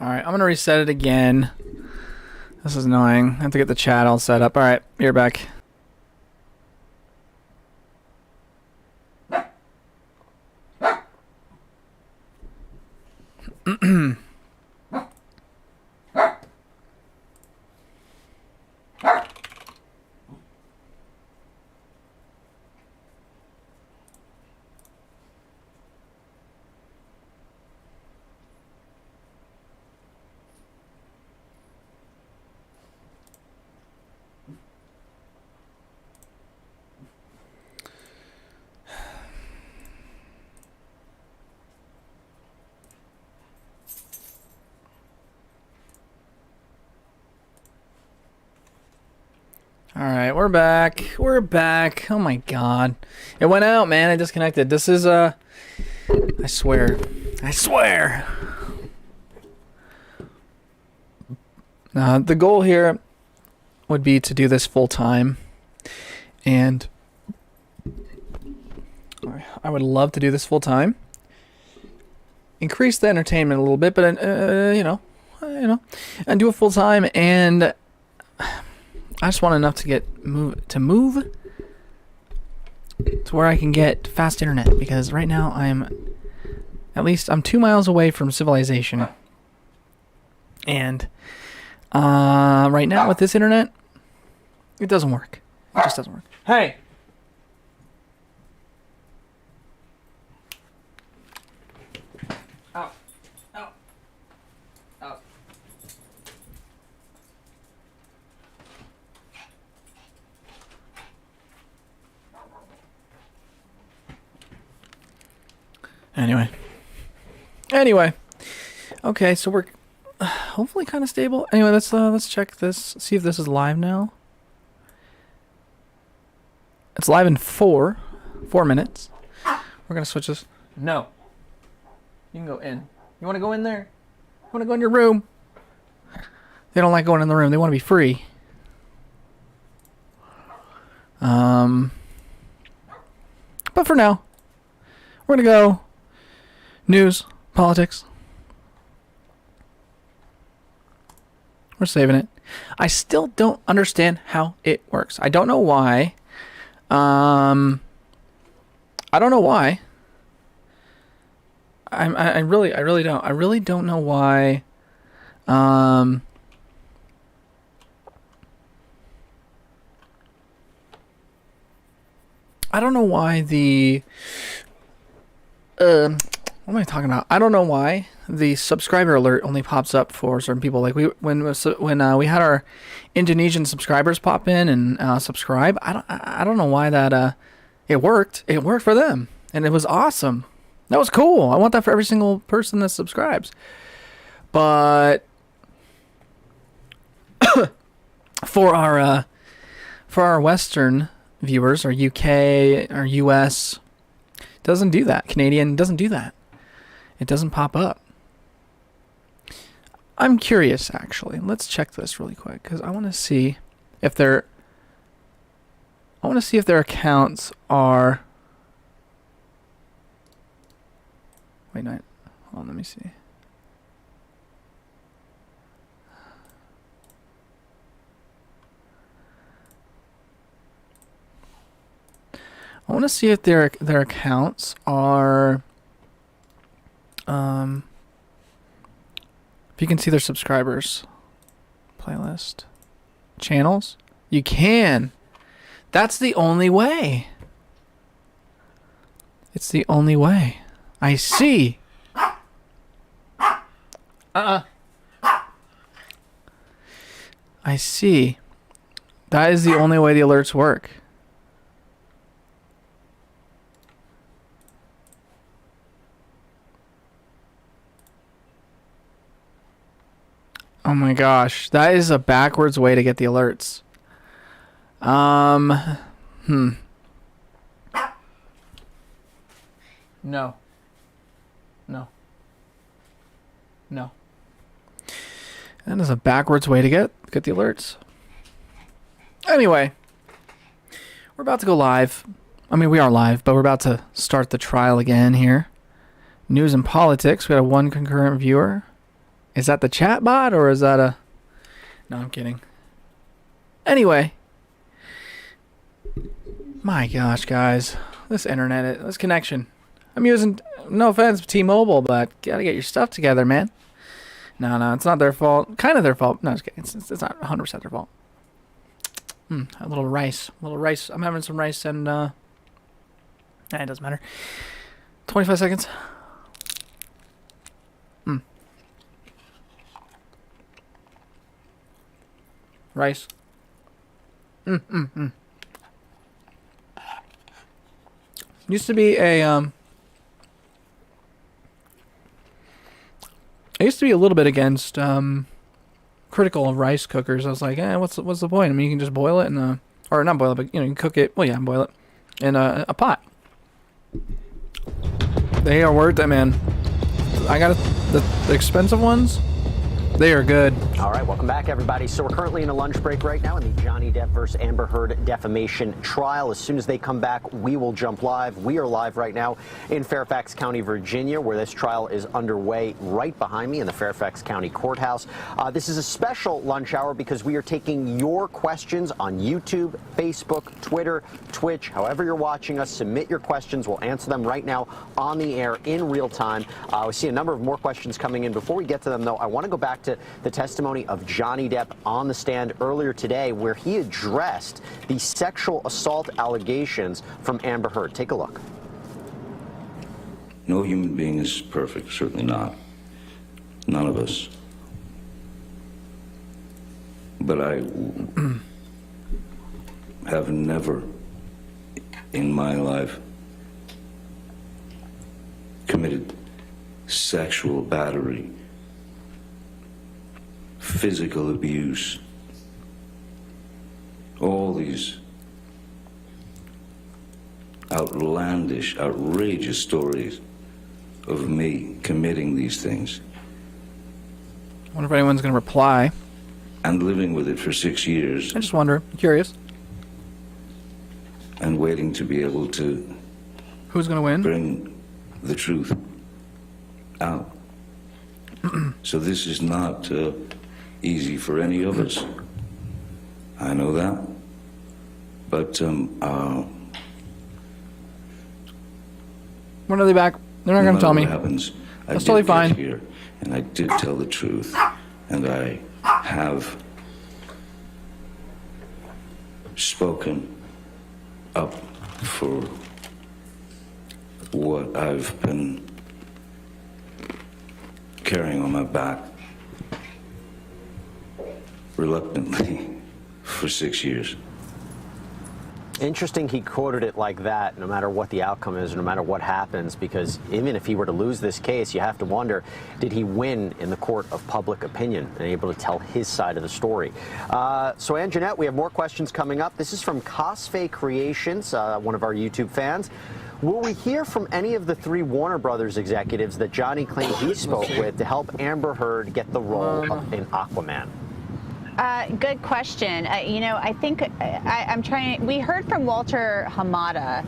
Alright, I'm gonna reset it again. This is annoying. I have to get the chat all set up. Alright, you're back. Alright, we're back. We're back. Oh my god. It went out, man. I disconnected. This is, I swear. I swear! The goal here would be to do this full time. And I would love to do this full time. Increase the entertainment a little bit, but, you know, and do it full time, and I just want enough to move to where I can get fast internet, because right now I'm 2 miles away from civilization, and right now with this internet, it doesn't work. It just doesn't work. Hey. Ow. Ow. Ow. Anyway, okay, so we're hopefully kind of stable. Anyway, let's check this, see if this is live now. It's live in 4 minutes. We're gonna switch this. No, you can go in. You want to go in there? You want to go in your room? They don't like going in the room. They want to be free. But for now, we're gonna go news, politics. We're saving it. I still don't understand how it works. I don't know why. I don't know why. I really don't. I really don't know why. I don't know why the what am I talking about? I don't know why the subscriber alert only pops up for certain people. Like when we had our Indonesian subscribers pop in and subscribe. I don't know why that it worked. It worked for them, and it was awesome. That was cool. I want that for every single person that subscribes. But for our Western viewers, or UK or US, doesn't do that. Canadian doesn't do that. It doesn't pop up. I'm curious, actually. Let's check this really quick, because I want to see if their accounts are. Wait, no. Hold on, let me see. I want to see if their accounts are. If you can see their subscribers, playlist, channels, you can. That's the only way. It's the only way. I see. I see. That is the only way the alerts work. Oh my gosh, that is a backwards way to get the alerts. No. No. No. That is a backwards way to get the alerts. Anyway, we're about to go live. I mean, we are live, but we're about to start the trial again here. News and politics. We had one concurrent viewer. Is that the chat bot or is that a... No, I'm kidding. Anyway. My gosh, guys. This internet, this connection. I'm using, no offense, T-Mobile, but gotta get your stuff together, man. No, it's not their fault. Kind of their fault. No, just kidding. It's not 100% their fault. A little rice. I'm having some rice and, it doesn't matter. 25 seconds. Rice. Used to be a, I used to be a little bit against, critical of rice cookers. I was like, what's the point? I mean, you can just boil it in or not boil it, but, you can cook it, well, yeah, boil it in a pot. They are worth it, man. I got the expensive ones. They are good. All right, welcome back, everybody. So we're currently in a lunch break right now in the Johnny Depp versus Amber Heard defamation trial. As soon as they come back, we will jump live. We are live right now in Fairfax County, Virginia, where this trial is underway right behind me in the Fairfax County Courthouse. This is a special lunch hour because we are taking your questions on YouTube, Facebook, Twitter, Twitch, however you're watching us. Submit your questions. We'll answer them right now on the air in real time. We see a number of more questions coming in. Before we get to them, though, I want to go back to the testimony of Johnny Depp on the stand earlier today, where he addressed the sexual assault allegations from Amber Heard. Take a look. No human being is perfect, certainly not. None of us. But I have never in my life committed sexual battery, physical abuse, all these outlandish, outrageous stories of me committing these things. I wonder if anyone's going to reply. And living with it for 6 years. I just wonder. Curious. And waiting to be able to... Who's going to win? Bring the truth out. So this is not easy for any of us. I know that. But, when are they back? They're not going to tell me. Happens, that's totally fine. Here, and I did tell the truth. And I have spoken up for what I've been carrying on my back reluctantly for 6 years. Interesting he quoted it like that, no matter what the outcome is, no matter what happens, because even if he were to lose this case, you have to wonder, did he win in the court of public opinion and able to tell his side of the story? So, Ann Jeanette, we have more questions coming up. This is from Cosfay Creations, one of our YouTube fans. Will we hear from any of the three Warner Brothers executives that Johnny claimed he spoke with to help Amber Heard get the role in Aquaman? Good question. I think I'm trying. We heard from Walter Hamada,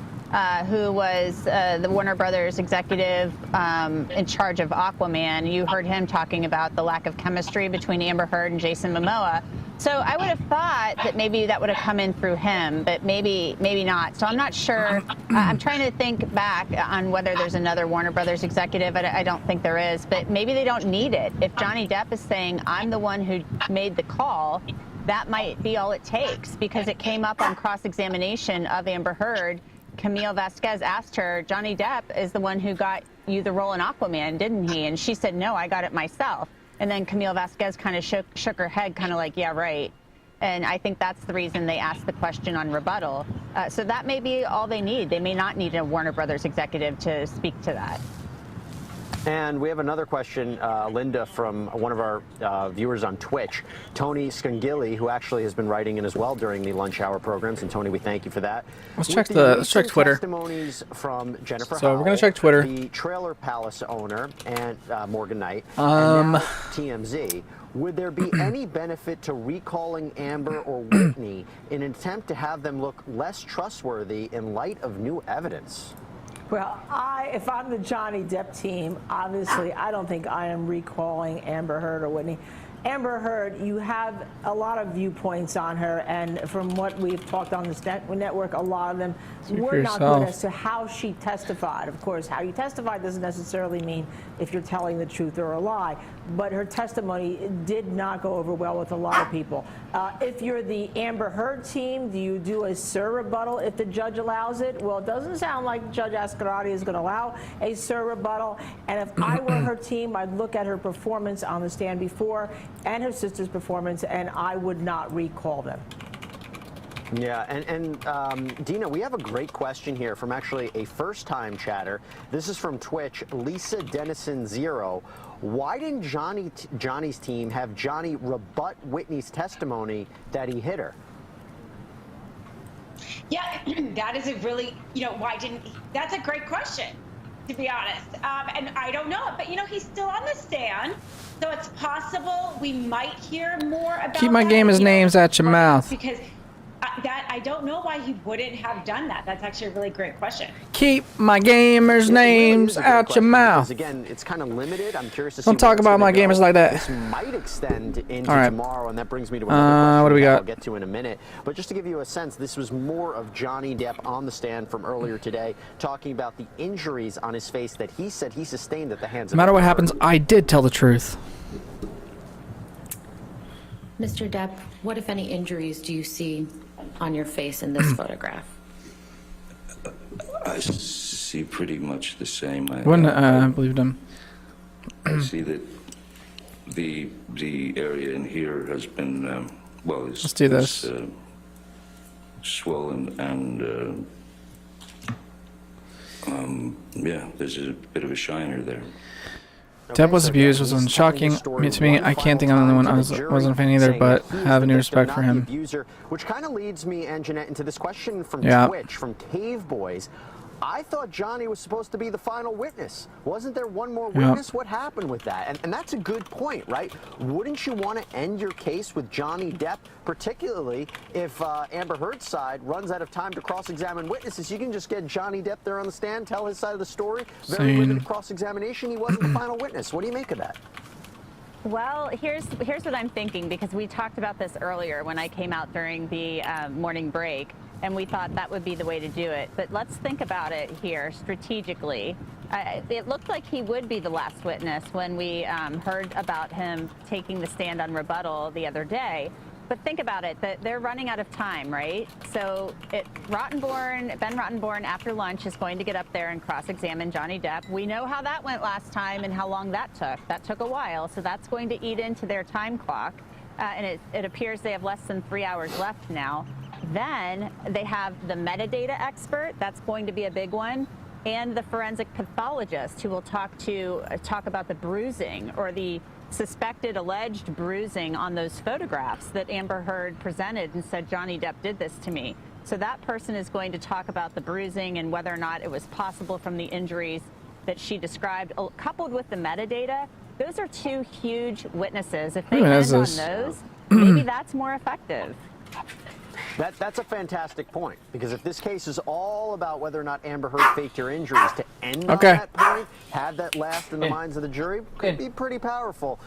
who was the Warner Brothers executive in charge of Aquaman. You heard him talking about the lack of chemistry between Amber Heard and Jason Momoa. So I would have thought that maybe that would have come in through him, but maybe not. So I'm not sure. I'm trying to think back on whether there's another Warner Brothers executive. I don't think there is, but maybe they don't need it. If Johnny Depp is saying, I'm the one who made the call, that might be all it takes, because it came up on cross-examination of Amber Heard. Camille Vasquez asked her, Johnny Depp is the one who got you the role in Aquaman, didn't he? And she said, no, I got it myself. And then Camille Vasquez kind of shook her head, kind of like, yeah, right. And I think that's the reason they asked the question on rebuttal. So that may be all they need. They may not need a Warner Brothers executive to speak to that. And we have another question, Linda, from one of our viewers on Twitch, Tony Scangilli, who actually has been writing in as well during the lunch hour programs. And Tony, we thank you for that. Let's check Twitter. Testimonies from Jennifer So we're going to check Twitter. The Trailer Palace owner, and Morgan Knight, and now TMZ. Would there be any benefit to recalling Amber or Whitney in an attempt to have them look less trustworthy in light of new evidence? Well, if I'm the Johnny Depp team, obviously I don't think I am recalling Amber Heard or Whitney. Amber Heard, you have a lot of viewpoints on her, and from what we've talked on this network, a lot of them were not good as to how she testified. Of course, how you testify doesn't necessarily mean if you're telling the truth or a lie, but her testimony did not go over well with a lot of people. If you're the Amber Heard team, do you do a sir rebuttal if the judge allows it? Well, it doesn't sound like Judge Ascarati is going to allow a sir rebuttal, and if I were her team, I'd look at her performance on the stand before and her sister's performance, and I would not recall them. Yeah, and Dina, we have a great question here from actually a first-time chatter. This is from Twitch, Lisa Dennison 0. Why didn't Johnny's team have Johnny rebut Whitney's testimony that he hit her? Yeah, that is a really, why didn't he? That's a great question, to be honest. And I don't know, but he's still on the stand. So it's possible we might hear more about Keep my gamers' names out your mouth. Because I don't know why he wouldn't have done that. That's actually a really great question. Keep my gamers' names out your mouth. Again, it's kind of limited. I'm curious to see. Don't talk about my gamers like that. This might extend into tomorrow, and that brings me to another question what do we got? I'll get to in a minute. But just to give you a sense, this was more of Johnny Depp on the stand from earlier today, talking about the injuries on his face that he said he sustained at the hands of. No matter what happens, I did tell the truth. Mr. Depp, what, if any, injuries do you see on your face in this photograph? I see pretty much the same. I wouldn't believed him. I see that the area in here has been Let's do this. Swollen, and yeah, there's a bit of a shiner there. Depp was abused was shocking to me. I can't think of another one. I wasn't a fan either, but have any respect for him. Which kind of leads me and Jeanette into this question from Twitch, from Cave Boys. I thought Johnny was supposed to be the final witness. Wasn't there one more witness? What happened with that? And that's a good point, right? Wouldn't you want to end your case with Johnny Depp, particularly if Amber Heard's side runs out of time to cross-examine witnesses? You can just get Johnny Depp there on the stand, tell his side of the story. Very limited cross-examination. He wasn't the final witness. What do you make of that? Well, here's what I'm thinking, because we talked about this earlier when I came out during the morning break, and we thought that would be the way to do it. But let's think about it here strategically. It looked like he would be the last witness when we heard about him taking the stand on rebuttal the other day. But think about it, that they're running out of time, right? So Ben Rottenborn, after lunch, is going to get up there and cross-examine Johnny Depp. We know how that went last time and how long that took. That took a while, so that's going to eat into their time clock. And it appears they have less than 3 hours left now. Then they have the metadata expert. That's going to be a big one. And the forensic pathologist who will talk about the bruising or the suspected alleged bruising on those photographs that Amber Heard presented and said Johnny Depp did this to me. So that person is going to talk about the bruising and whether or not it was possible from the injuries that she described, coupled with the metadata. Those are two huge witnesses. If they end on those, maybe that's more effective. That's a fantastic point, because if this case is all about whether or not Amber Heard faked her injuries, to end on that point, have that last in the minds of the jury, could be pretty powerful.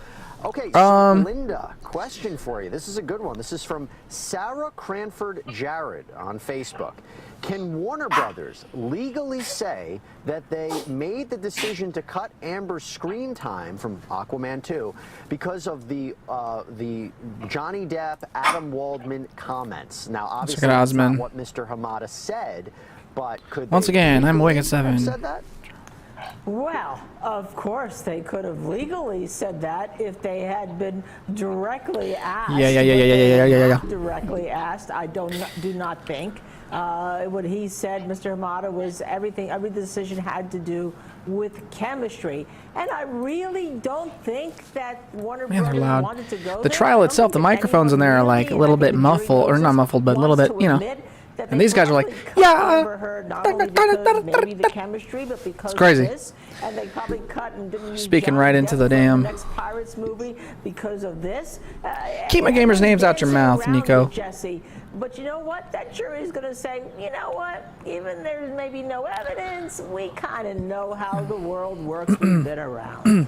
Okay, so Linda, question for you. This is a good one. This is from Sarah Cranford Jared on Facebook. Can Warner Brothers legally say that they made the decision to cut Amber's screen time from Aquaman 2 because of the Johnny Depp, Adam Waldman comments? Now, obviously, that's not what Mr. Hamada said, but could once again, I'm awake at 7. Said that? Well, of course they could have legally said that if they had been directly asked. Yeah. Directly asked, I do not think. What he said, Mr. Hamada, was every decision had to do with chemistry. And I really don't think that Warner Brothers wanted to go the trial itself, the microphones in there are like a little bit muffled, or not muffled, but a little bit, that And they these guys are like, probably cut yeah. Amber Heard not only because maybe the chemistry, but because crazy. of this, and they probably cut and didn't use Speaking Johnny right Depp into the for damn- next Pirates movie because of this. Keep my gamers' names out your mouth, Dancing around Nico. with Jesse. But you know what? That jury is going to say, you know what? Even there's maybe no evidence, we kind of know how the world works. We've been around.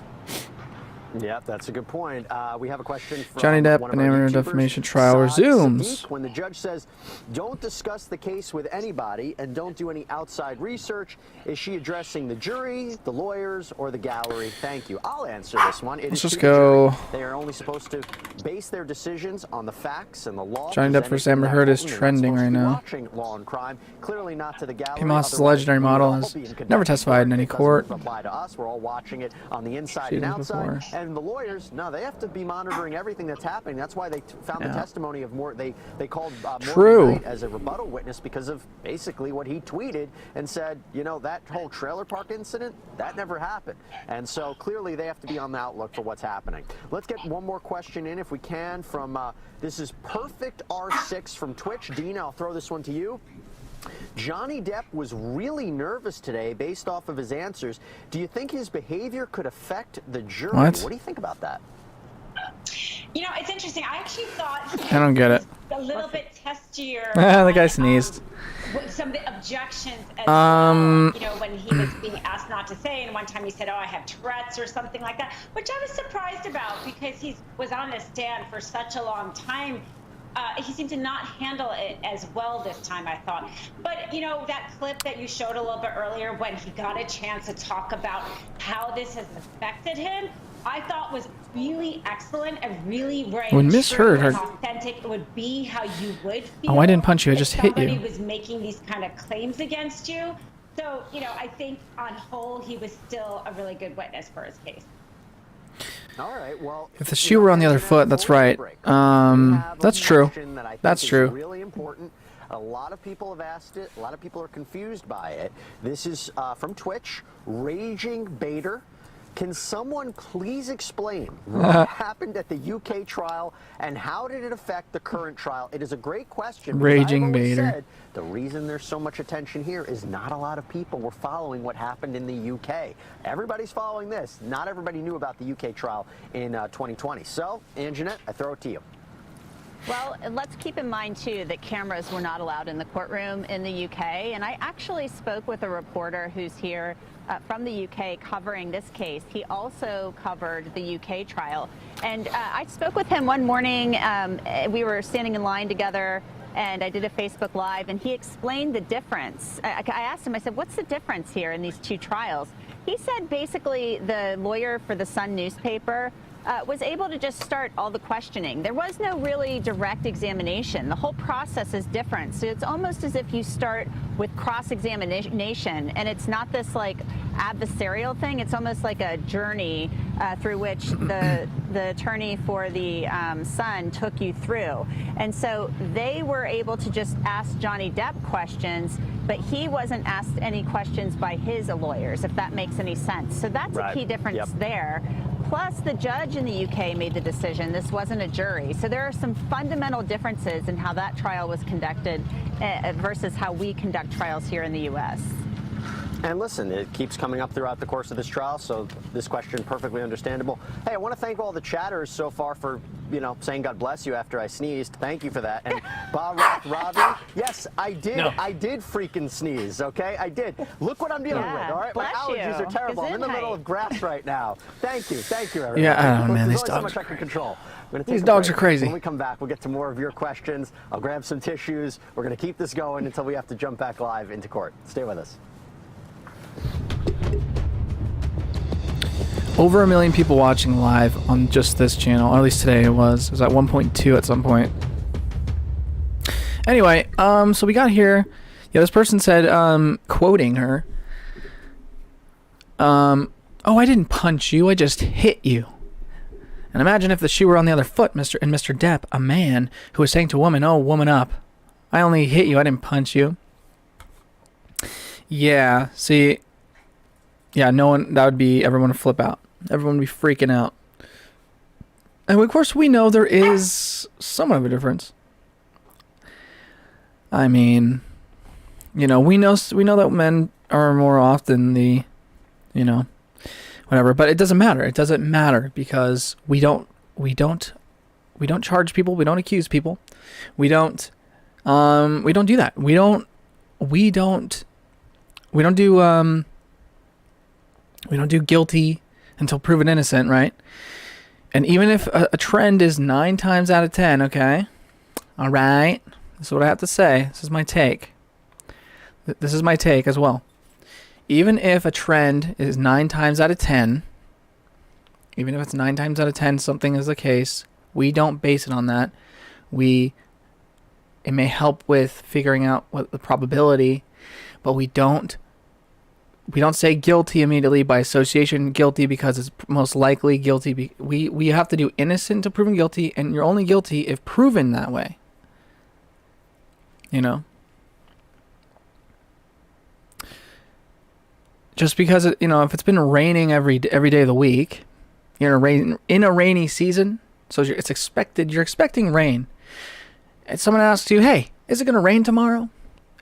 Yeah, that's a good point. We have a question from Johnny Depp one of and our Amber YouTubers, defamation trial Saad resumes. Sadiq, when the judge says, don't discuss the case with anybody and don't do any outside research, is she addressing the jury, the lawyers, or the gallery? Thank you. I'll answer this one. Let's just go. They are only supposed to base their decisions on the facts and the law. Johnny Depp versus Amber Heard is trending right now. Watching Law and Crime, clearly not to the gallery. P. Moss is a Otherwise, legendary we would model, all has be in contempt never of testified in any It doesn't court. apply to us. We're all watching it on the inside and Seasons outside. before. And the lawyers, no, they have to be monitoring everything that's happening. That's why they found the testimony of they called True. Morgan Knight as a rebuttal witness because of basically what he tweeted and said, you know, that whole trailer park incident, that never happened. And so clearly they have to be on the outlook for what's happening. Let's get one more question in if we can from, this is Perfect R6 from Twitch. Dina, I'll throw this one to you. Johnny Depp was really nervous today based off of his answers. Do you think his behavior could affect the jury? What? What do you think about that? You know, it's interesting. I actually thought he I don't get it. was a little bit testier. The guy on, sneezed. With some of the objections as Um, well. You know, when he was being asked not to say, and one time he said, "Oh, I have Tourette's" or something like that, which I was surprised about because he was on the stand for such a long time. He seemed to not handle it as well this time, I thought. But, you know, that clip that you showed a little bit earlier when he got a chance to talk about how this has affected him, I thought was really excellent and really very When misheard true and her- authentic. It would be how you would feel. Oh, I didn't punch you, I if just hit you. somebody was making these kind of claims against you. So, you know, I think on whole, he was still a really good witness for his case. All right, well, If the shoe were on the other foot, that's right. That's true. That's true. Really important. A lot of people have asked it. A lot of people are confused by it. This is from Twitch, Raging Bader. Can someone please explain what happened at the UK trial and how did it affect the current trial? It is a great question. because Raging I've always Bader. said the reason there's so much attention here is not a lot of people were following what happened in the UK. Everybody's following this. Not everybody knew about the UK trial in 2020. So, Anjanette, I throw it to you. Well, let's keep in mind, too, that cameras were not allowed in the courtroom in the UK. And I actually spoke with a reporter who's here from the UK covering this case. He also covered the UK trial. And I spoke with him one morning. We were standing in line together, and I did a Facebook Live, and he explained the difference. I asked him, I said, what's the difference here in these two trials? He said basically the lawyer for the Sun newspaper was able to just start all the questioning. There was no really direct examination. The whole process is different. So it's almost as if you start with cross-examination, and it's not this like adversarial thing. It's almost like a journey through which the attorney for the Sun took you through. And so they were able to just ask Johnny Depp questions, but he wasn't asked any questions by his lawyers, if that makes any sense. So that's a key difference there. Plus, the judge in the UK made the decision. This wasn't a jury. So there are some fundamental differences in how that trial was conducted versus how we conduct trials here in the U.S. And listen, it keeps coming up throughout the course of this trial, so this question perfectly understandable. Hey, I want to thank all the chatters so far for, you know, saying God bless you after I sneezed. Thank you for that. And Bob Ravi, yes, I did. No. I did freaking sneeze, okay? I did. Look what I'm dealing with, all right? My Bless allergies you. are terrible. I'm in the middle Gesundheit. of grass right now. Thank you, everybody. Yeah, I don't know, man. There's These only dogs so much I can control. I'm gonna These take a dogs break. are crazy. When we come back, we'll get to more of your questions. I'll grab some tissues. We're going to keep this going until we have to jump back live into court. Stay with us. Over 1 million people watching live on just this channel, or at least today it was. It was at 1.2 at some point. Anyway, so we got here. Yeah, this person said, quoting her, oh, I didn't punch you, I just hit you. And imagine if the shoe were on the other foot, Mr. Depp, a man who was saying to a woman, oh, woman up. I only hit you, I didn't punch you. Yeah, see, yeah, no one, that would be, everyone would flip out. Everyone would be freaking out. And of course, we know there is somewhat of a difference. I mean, we know that men are more often the, whatever, but it doesn't matter. It doesn't matter because we don't charge people. We don't accuse people. We don't do that. We don't do guilty until proven innocent, right? And even if a trend is 9 times out of 10, okay, all right, this is what I have to say. This is my take. This is my take as well. Even if a trend is 9 times out of 10, even if it's 9 times out of 10 something is the case, we don't base it on that. It may help with figuring out what the probability, but we don't say guilty immediately by association, guilty because it's most likely guilty. We have to do innocent to proven guilty, and you're only guilty if proven that way. Just because if it's been raining every day of the week, you're in a rainy season, so you're expecting rain, and someone asks you, "Hey, is it going to rain tomorrow?"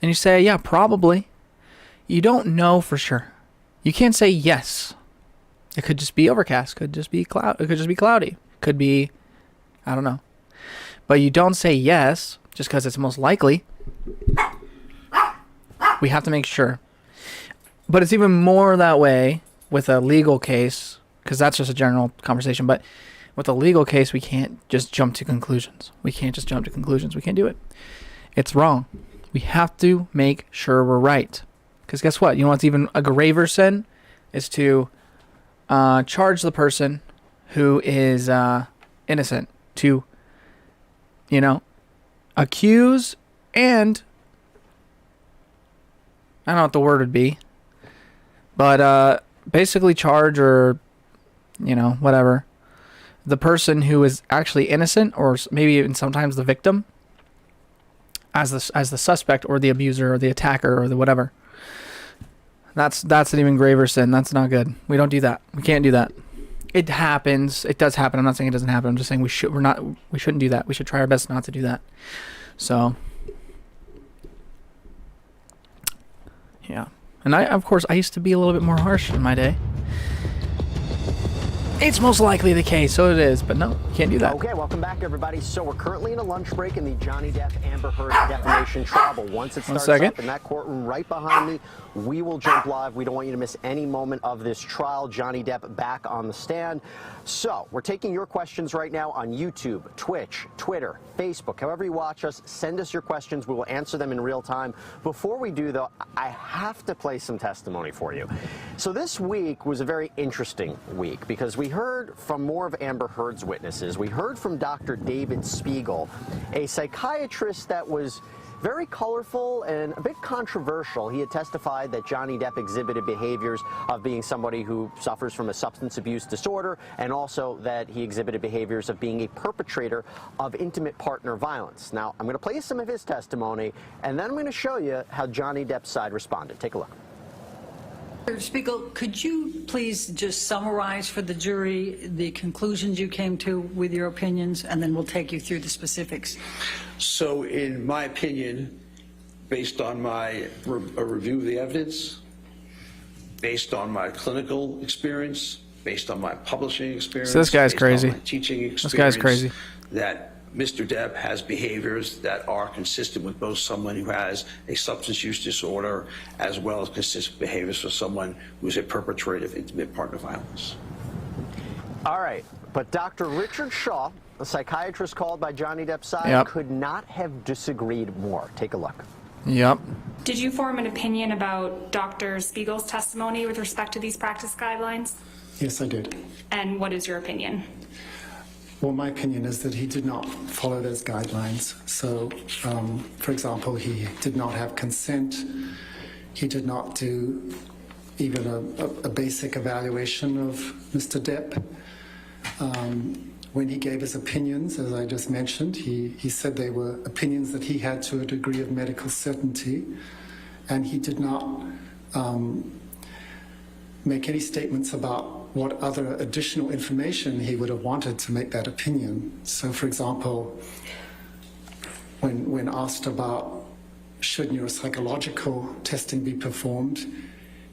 And you say, "Yeah, probably." You don't know for sure. You can't say yes. It could just be overcast. Could just be cloud. It could just be cloudy. Could be, I don't know. But you don't say yes just because it's most likely. We have to make sure. But it's even more that way with a legal case, because that's just a general conversation. But with a legal case, we can't just jump to conclusions. We can't do it. It's wrong. We have to make sure we're right. Because guess what? You know what's even a graver sin? Is to charge the person who is innocent. To, accuse and, I don't know what the word would be, but basically charge or, whatever, the person who is actually innocent, or maybe even sometimes the victim, as the suspect or the abuser or the attacker or the whatever. That's an even graver sin. That's not good. We don't do that. We can't do that. It happens. It does happen. I'm not saying it doesn't happen. I'm just saying we shouldn't do that. We should try our best not to do that. So, yeah. And of course, I used to be a little bit more harsh in my day. It's most likely the case, so it is, but no, you can't do that. Okay, welcome back, everybody. So we're currently in a lunch break in the Johnny Depp Amber Heard defamation trial. But once it starts up in that courtroom right behind me, we will jump live. We don't want you to miss any moment of this trial. Johnny Depp back on the stand. So we're taking your questions right now on YouTube, Twitch, Twitter, Facebook. However you watch us, send us your questions. We will answer them in real time. Before we do, though, I have to play some testimony for you. So this week was a very interesting week because we heard from more of Amber Heard's witnesses. We heard from Dr. David Spiegel, a psychiatrist that was very colorful and a bit controversial. He had testified that Johnny Depp exhibited behaviors of being somebody who suffers from a substance abuse disorder, and also that he exhibited behaviors of being a perpetrator of intimate partner violence. Now, I'm going to play you some of his testimony, and then I'm going to show you how Johnny Depp's side responded. Take a look. Dr. Spiegel, could you please just summarize for the jury the conclusions you came to with your opinions, and then we'll take you through the specifics. So, in my opinion, based on my review of the evidence, based on my clinical experience, based on my publishing experience, so this guy's crazy. My teaching experience, this guy's crazy. That Mr. Depp has behaviors that are consistent with both someone who has a substance use disorder as well as consistent behaviors for someone who is a perpetrator of intimate partner violence. All right, but Dr. Richard Shaw, a psychiatrist called by Johnny Depp's side, could not have disagreed more. Take a look. Yep. Did you form an opinion about Dr. Spiegel's testimony with respect to these practice guidelines? Yes, I did. And what is your opinion? Well, my opinion is that he did not follow those guidelines. So, for example, he did not have consent. He did not do even a basic evaluation of Mr. Depp. When he gave his opinions, as I just mentioned, he said they were opinions that he had to a degree of medical certainty, and he did not make any statements about what other additional information he would have wanted to make that opinion. So, for example, when asked about should neuropsychological testing be performed,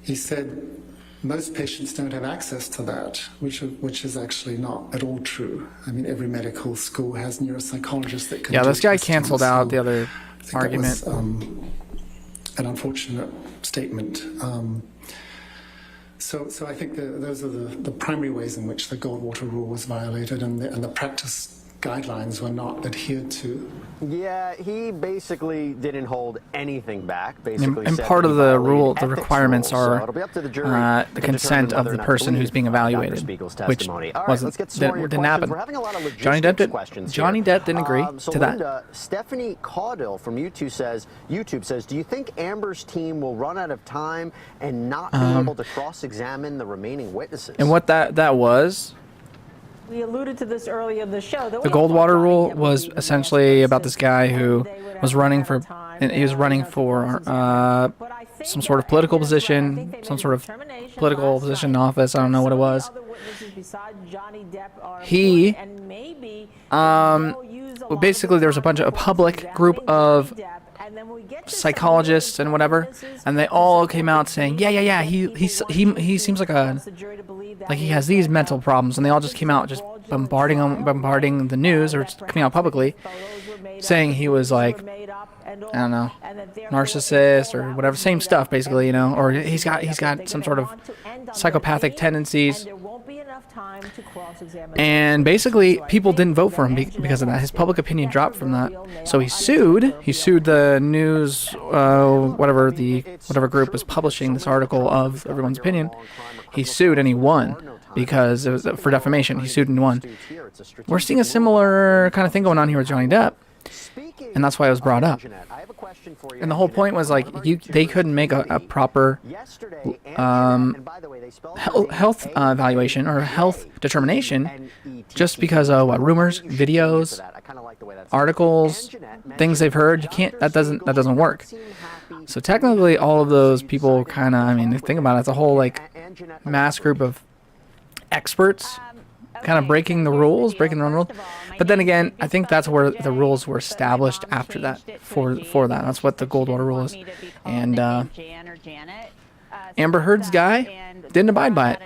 he said most patients don't have access to that, which is actually not at all true. I mean, every medical school has neuropsychologists that can Yeah, do this guy testing, canceled so out the other I think argument. that was, an unfortunate statement. So I think those are the primary ways in which the Goldwater rule was violated, and the practice guidelines were not adhered to. Yeah, he basically didn't hold anything back. Basically, And said part that of he the violated rule, the ethics requirements rules. So are it'll be up to the jury the to consent determine of whether or the not to person believe who's being Dr. evaluated, Spiegel's which testimony. All right, wasn't let's get some more of your didn't questions. happen. We're having a lot of Johnny Depp logistics questions here. Johnny Depp didn't agree So to that. Linda, Stephanie Caudill from YouTube says, do you think Amber's team will run out of time and not be able to cross-examine the remaining witnesses? And what that was, We alluded to this earlier in the show. the Goldwater rule was essentially about this guy who was running for, and he was running for some sort of political position, some sort of political position in office. I don't know what it was. He, well, basically, there was a public group of psychologists and whatever, and they all came out saying, yeah, he seems like he has these mental problems, and they all just came out just bombarding the news, or coming out publicly saying he was like, I don't know, narcissist or whatever, same stuff basically, you know, or he's got some sort of psychopathic tendencies. And basically, people didn't vote for him because of that. His public opinion dropped from that. So he sued. He sued the news, whatever group was publishing this article of everyone's opinion. He sued and he won because it was for defamation. He sued and won. We're seeing a similar kind of thing going on here with Johnny Depp, and that's why it was brought up. And the whole point was like they couldn't make a proper health evaluation or health determination just because of rumors, videos, articles, things they've heard. You can't. That doesn't work. So technically, all of those people kind of, I mean, think about it, it's a whole like mass group of experts kind of breaking the rules, breaking their own rules. But then again, I think that's where the rules were established after that, for that. That's what the Goldwater rule is. And Amber Heard's guy didn't abide by it.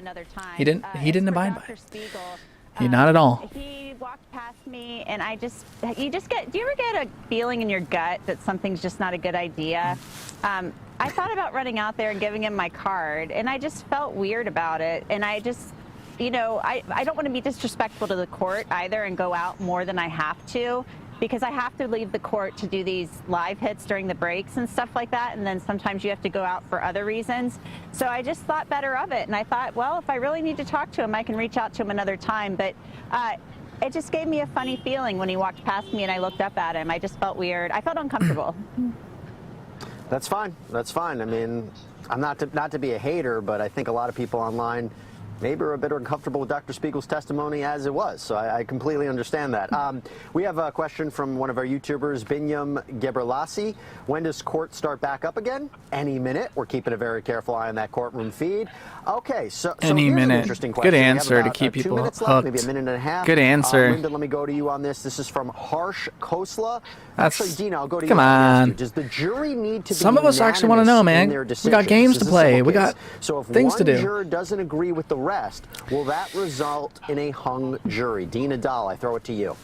He didn't abide by it. Not at all. He walked past me, and do you ever get a feeling in your gut that something's just not a good idea? I thought about running out there and giving him my card, and I just felt weird about it. And I just, I don't want to be disrespectful to the court either and go out more than I have to, because I have to leave the court to do these live hits during the breaks and stuff like that. And then sometimes you have to go out for other reasons. So I just thought better of it. And I thought, well, if I really need to talk to him, I can reach out to him another time. But it just gave me a funny feeling when he walked past me and I looked up at him. I just felt weird. I felt uncomfortable. That's fine. That's fine. I mean, I'm not to be a hater, but I think a lot of people online maybe are a bit uncomfortable with Dr. Spiegel's testimony as it was. So I completely understand that. We have a question from one of our YouTubers, Binyam Gebrelasi. When does court start back up again? Any minute. We're keeping a very careful eye on that courtroom feed. Okay, so any here's minute. An interesting question. Good answer to about, keep 2 people minutes hooked. left, maybe a minute and a half. Good answer. Linda, let me go to you on this. This is from Harsh Khosla. That's, actually, Dina, I'll go to come you. on. Does the jury need to be Some of us actually want to know, man. We got games to play. We got things to do. So if one juror doesn't agree with the rest, will that result in a hung jury? Dina Dahl, I throw it to you.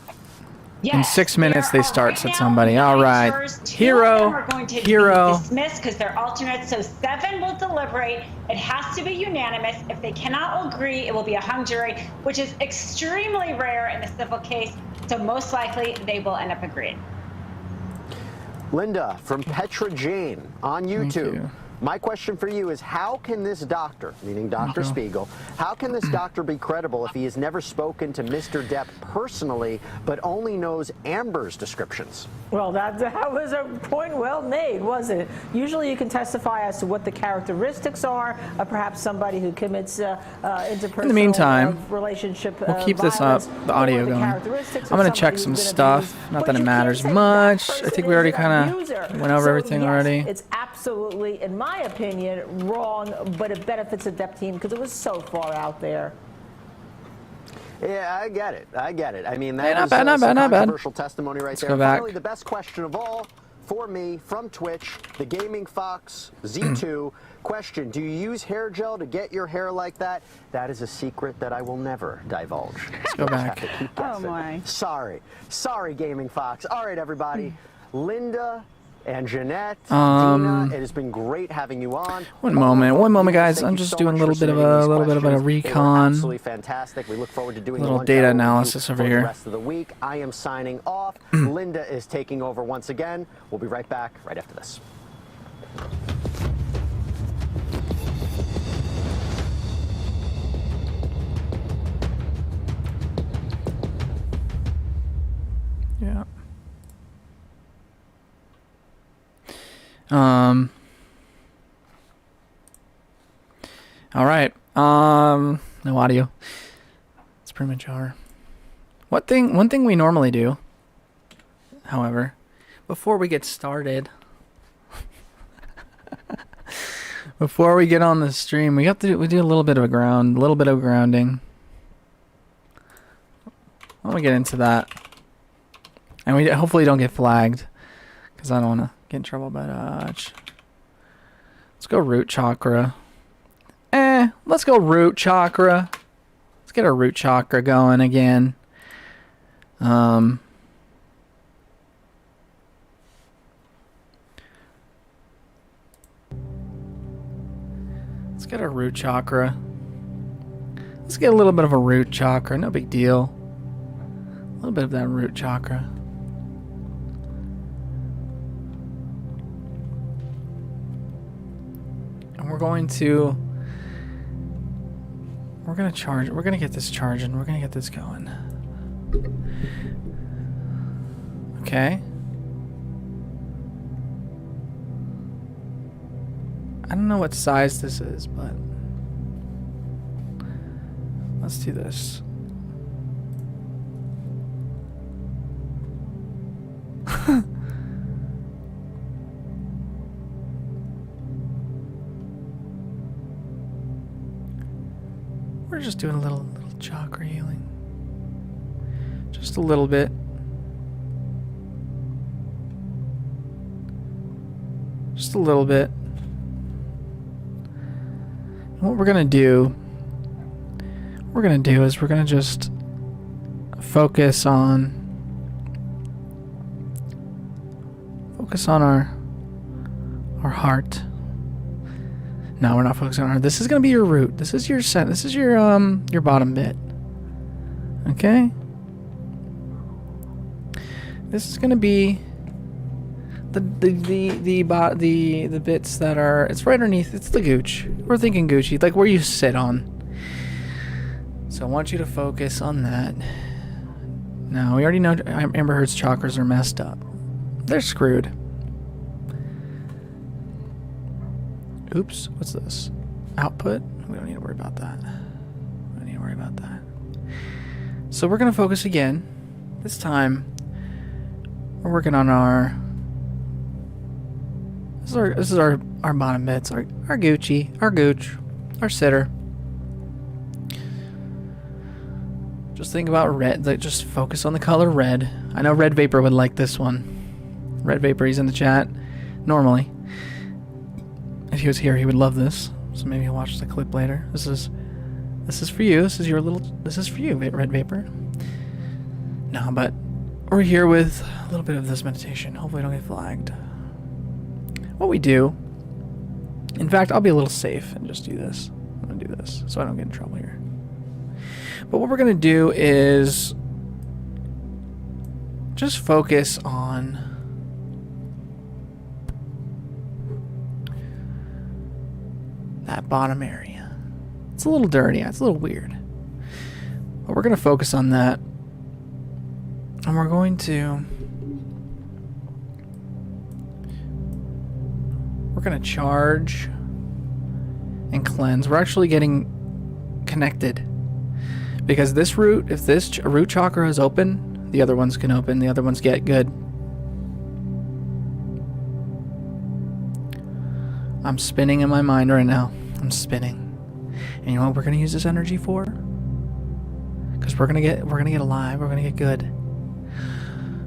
Yes, in 6 minutes, they start, said somebody. All right. Hero. Are going to Hero. Be dismissed because they're alternates. So 7 will deliberate. It has to be unanimous. If they cannot all agree, it will be a hung jury, which is extremely rare in a civil case. So most likely, they will end up agreeing. Linda from Petra Jane on YouTube. My question for you is, how can this doctor, meaning Dr. Spiegel, how can this doctor be credible if he has never spoken to Mr. Depp personally, but only knows Amber's descriptions? Well, that was a point well made, wasn't it? Usually you can testify as to what the characteristics are of perhaps somebody who commits interpersonal in the meantime, relationship we'll keep this up, the audio going. I'm going to check some stuff. Not that it matters much. I think we already kind of went over everything already. It's absolutely, in my opinion, wrong, but it benefits the Depp team because it was so far out there. Yeah, I get it. I mean, not that bad. controversial testimony right there. Go back. Finally, the best question of all for me from Twitch, the Gaming Fox Z2. Question, do you use hair gel to get your hair like that? That is a secret that I will never divulge. Let's go back. Oh my. Sorry, Gaming Fox. All right, everybody. Linda and Jeanette, Um, Dina, it has been great having you on. One moment, guys. Thank I'm you just so doing a much little for bit of submitting a these little bit of a questions. They were recon. absolutely fantastic. We look forward to doing Little the lunch data hour with you analysis over for here. the rest of the week. I am signing off. Linda is taking over once again. We'll be right back right after this. Yeah. All right. No audio. It's premature. One thing we normally do, however, before we get started, before we get on the stream, we do a little bit of grounding. Why don't we get into that? And we hopefully don't get flagged, because I don't want to get in trouble by Dodge. Let's go root chakra. Let's go root chakra. Let's get our root chakra going again. Let's get our root chakra. Let's get a little bit of a root chakra. No big deal. A little bit of that root chakra. And we're going to get this charging. We're gonna get this going. Okay. I don't know what size this is, but let's do this. We're just doing a little chakra healing. Just a little bit. Just a little bit. And what we're gonna do is we're gonna just focus on our heart. No, we're not focusing on her. This is gonna be your root. This is your your bottom bit. Okay? This is gonna be the bits that are, it's right underneath, it's the gooch. We're thinking Gucci, like where you sit on. So I want you to focus on that. Now, we already know Amber Heard's chakras are messed up. They're screwed. Oops, what's this? Output? We don't need to worry about that. We don't need to worry about that. So we're gonna focus again. This time, we're working on our... This is our bottom bits, our Gucci, our gooch, our sitter. Just think about red, like just focus on the color red. I know Red Vapor would like this one. Red Vapor, he's in the chat, normally. If he was here, he would love this. So maybe he'll watch the clip later. This is for you. This is for you, Red Vapor. No, but we're here with a little bit of this meditation. Hopefully, I don't get flagged. What we do, in fact, I'll be a little safe and just do this. I'm gonna do this so I don't get in trouble here. But what we're gonna do is just focus on that bottom area. It's a little dirty, it's a little weird. But we're gonna focus on that. And we're going to charge and cleanse. We're actually getting connected. Because this root, if this root chakra is open, the other ones can open, the other ones get good. I'm spinning in my mind right now. I'm spinning. And you know what we're gonna use this energy for? Because we're gonna get alive, we're gonna get good.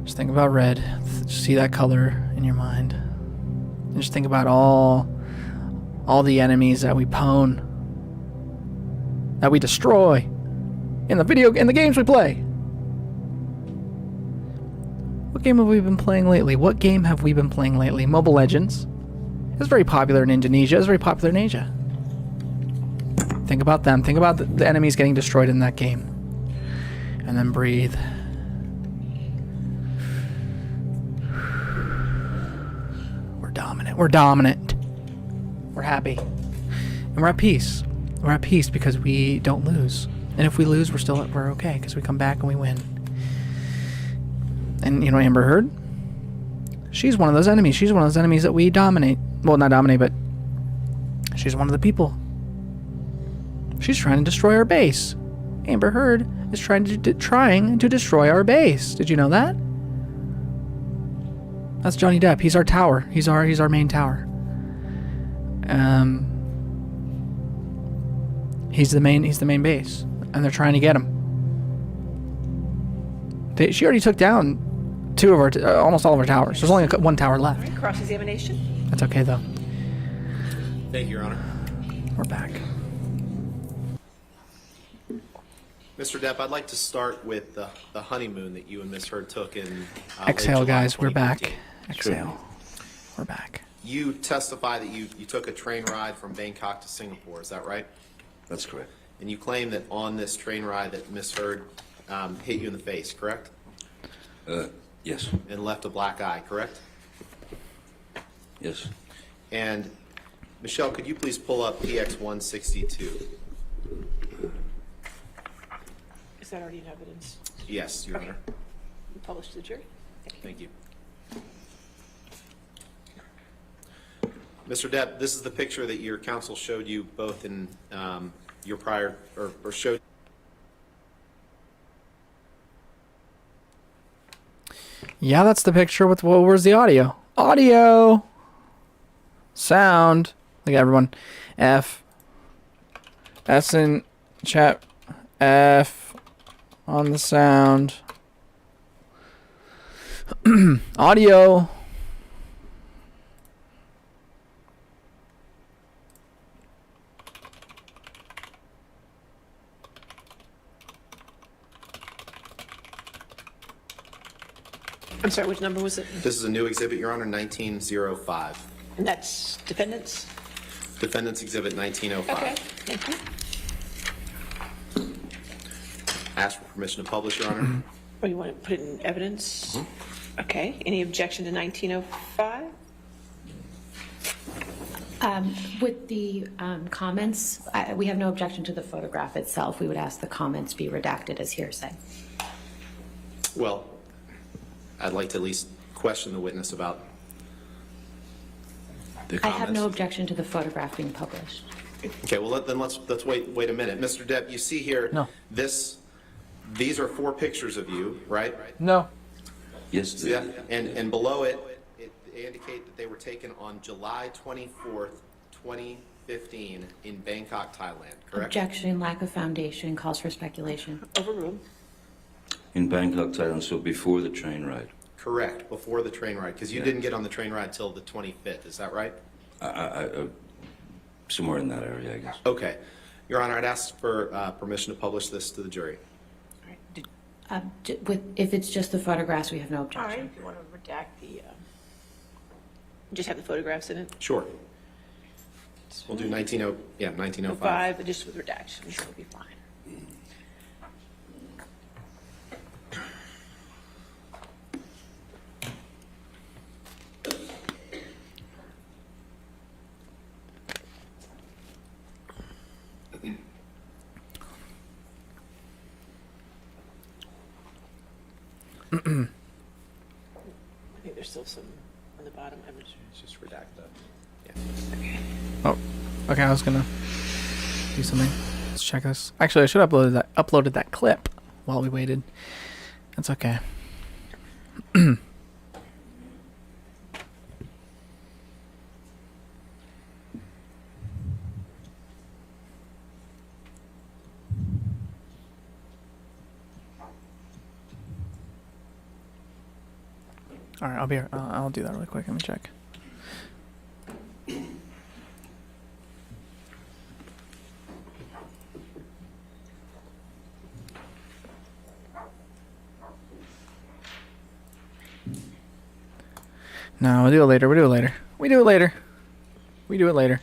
Just think about red. Just see that color in in your mind. And just think about all the enemies that we pwn, that we destroy in the games we play. What game have we been playing lately? Mobile Legends. It's very popular in Indonesia. It's very popular in Asia. Think about them. Think about the enemies getting destroyed in that game. And then breathe. We're dominant. We're dominant. We're happy. And we're at peace. We're at peace because we don't lose. And if we lose, we're okay because we come back and we win. And you know Amber Heard? She's one of those enemies. She's one of those enemies that we dominate. Well, not dominate, but she's one of the people. She's trying to destroy our base. Amber Heard is trying to destroy our base. Did you know that? That's Johnny Depp. He's our tower. He's our main tower. He's the main base, and they're trying to get him. She already took down almost all of our towers. There's only one tower left. All right, cross-examination. That's okay though. Thank you, Your Honor. We're back. Mr. Depp, I'd like to start with the honeymoon that you and Ms. Heard took in Exhale, late July guys. We're back. 2015. Exhale. We're back. You testify that you took a train ride from Bangkok to Singapore. Is that right? That's correct. And you claim that on this train ride that Ms. Heard hit you in the face, correct? Yes. And left a black eye, correct? Yes. And Michelle, could you please pull up PX 162? Is that already in evidence? Yes, Your Honor. Published to the jury? Thank you. Mr. Depp, this is the picture that your counsel showed you both in your prior, or showed. Yeah, that's the picture with, well, where's the audio? Audio! Sound. Look at everyone. F. S in chat. F on the sound. Audio. I'm sorry, which number was it? This is a new exhibit, Your Honor, 1905. And that's defendants? Defendant's Exhibit 1905. Okay, thank you. Ask for permission to publish, Your Honor. Or you want to put it in evidence? Okay, any objection to 1905? With the comments, we have no objection to the photograph itself. We would ask the comments be redacted as hearsay. Well, I'd like to at least question the witness about the I comments. have no objection to the photograph being published. Okay, well, then let's wait a minute. Mr. Depp, you see here, No. these are 4 pictures of you, right? No. Yes. Yeah, and below it, they indicate that they were taken on July 24th, 2015 in Bangkok, Thailand, correct? Objection, lack of foundation, calls for speculation. Overruled. In Bangkok, Thailand, so before the train ride. Correct, before the train ride, because you didn't get on the train ride till the 25th, is that right? I somewhere in that area, I guess. Okay. Your Honor, I'd ask for permission to publish this to the jury. All right, If it's just the photographs, we have no all right, objection. if you want to redact the, just have the photographs in it? Sure. We'll do 1905. 5, just with redaction, so it'll be fine. I think there's still some on the bottom. I'm not sure. Just redact that. Oh, okay. I was gonna do something. Let's check this. Actually, I should have uploaded that clip while we waited. That's okay. All right, I'll be. I'll do that really quick. Let me check. No, we'll do it later. We'll do it later. We do it later. We do it later.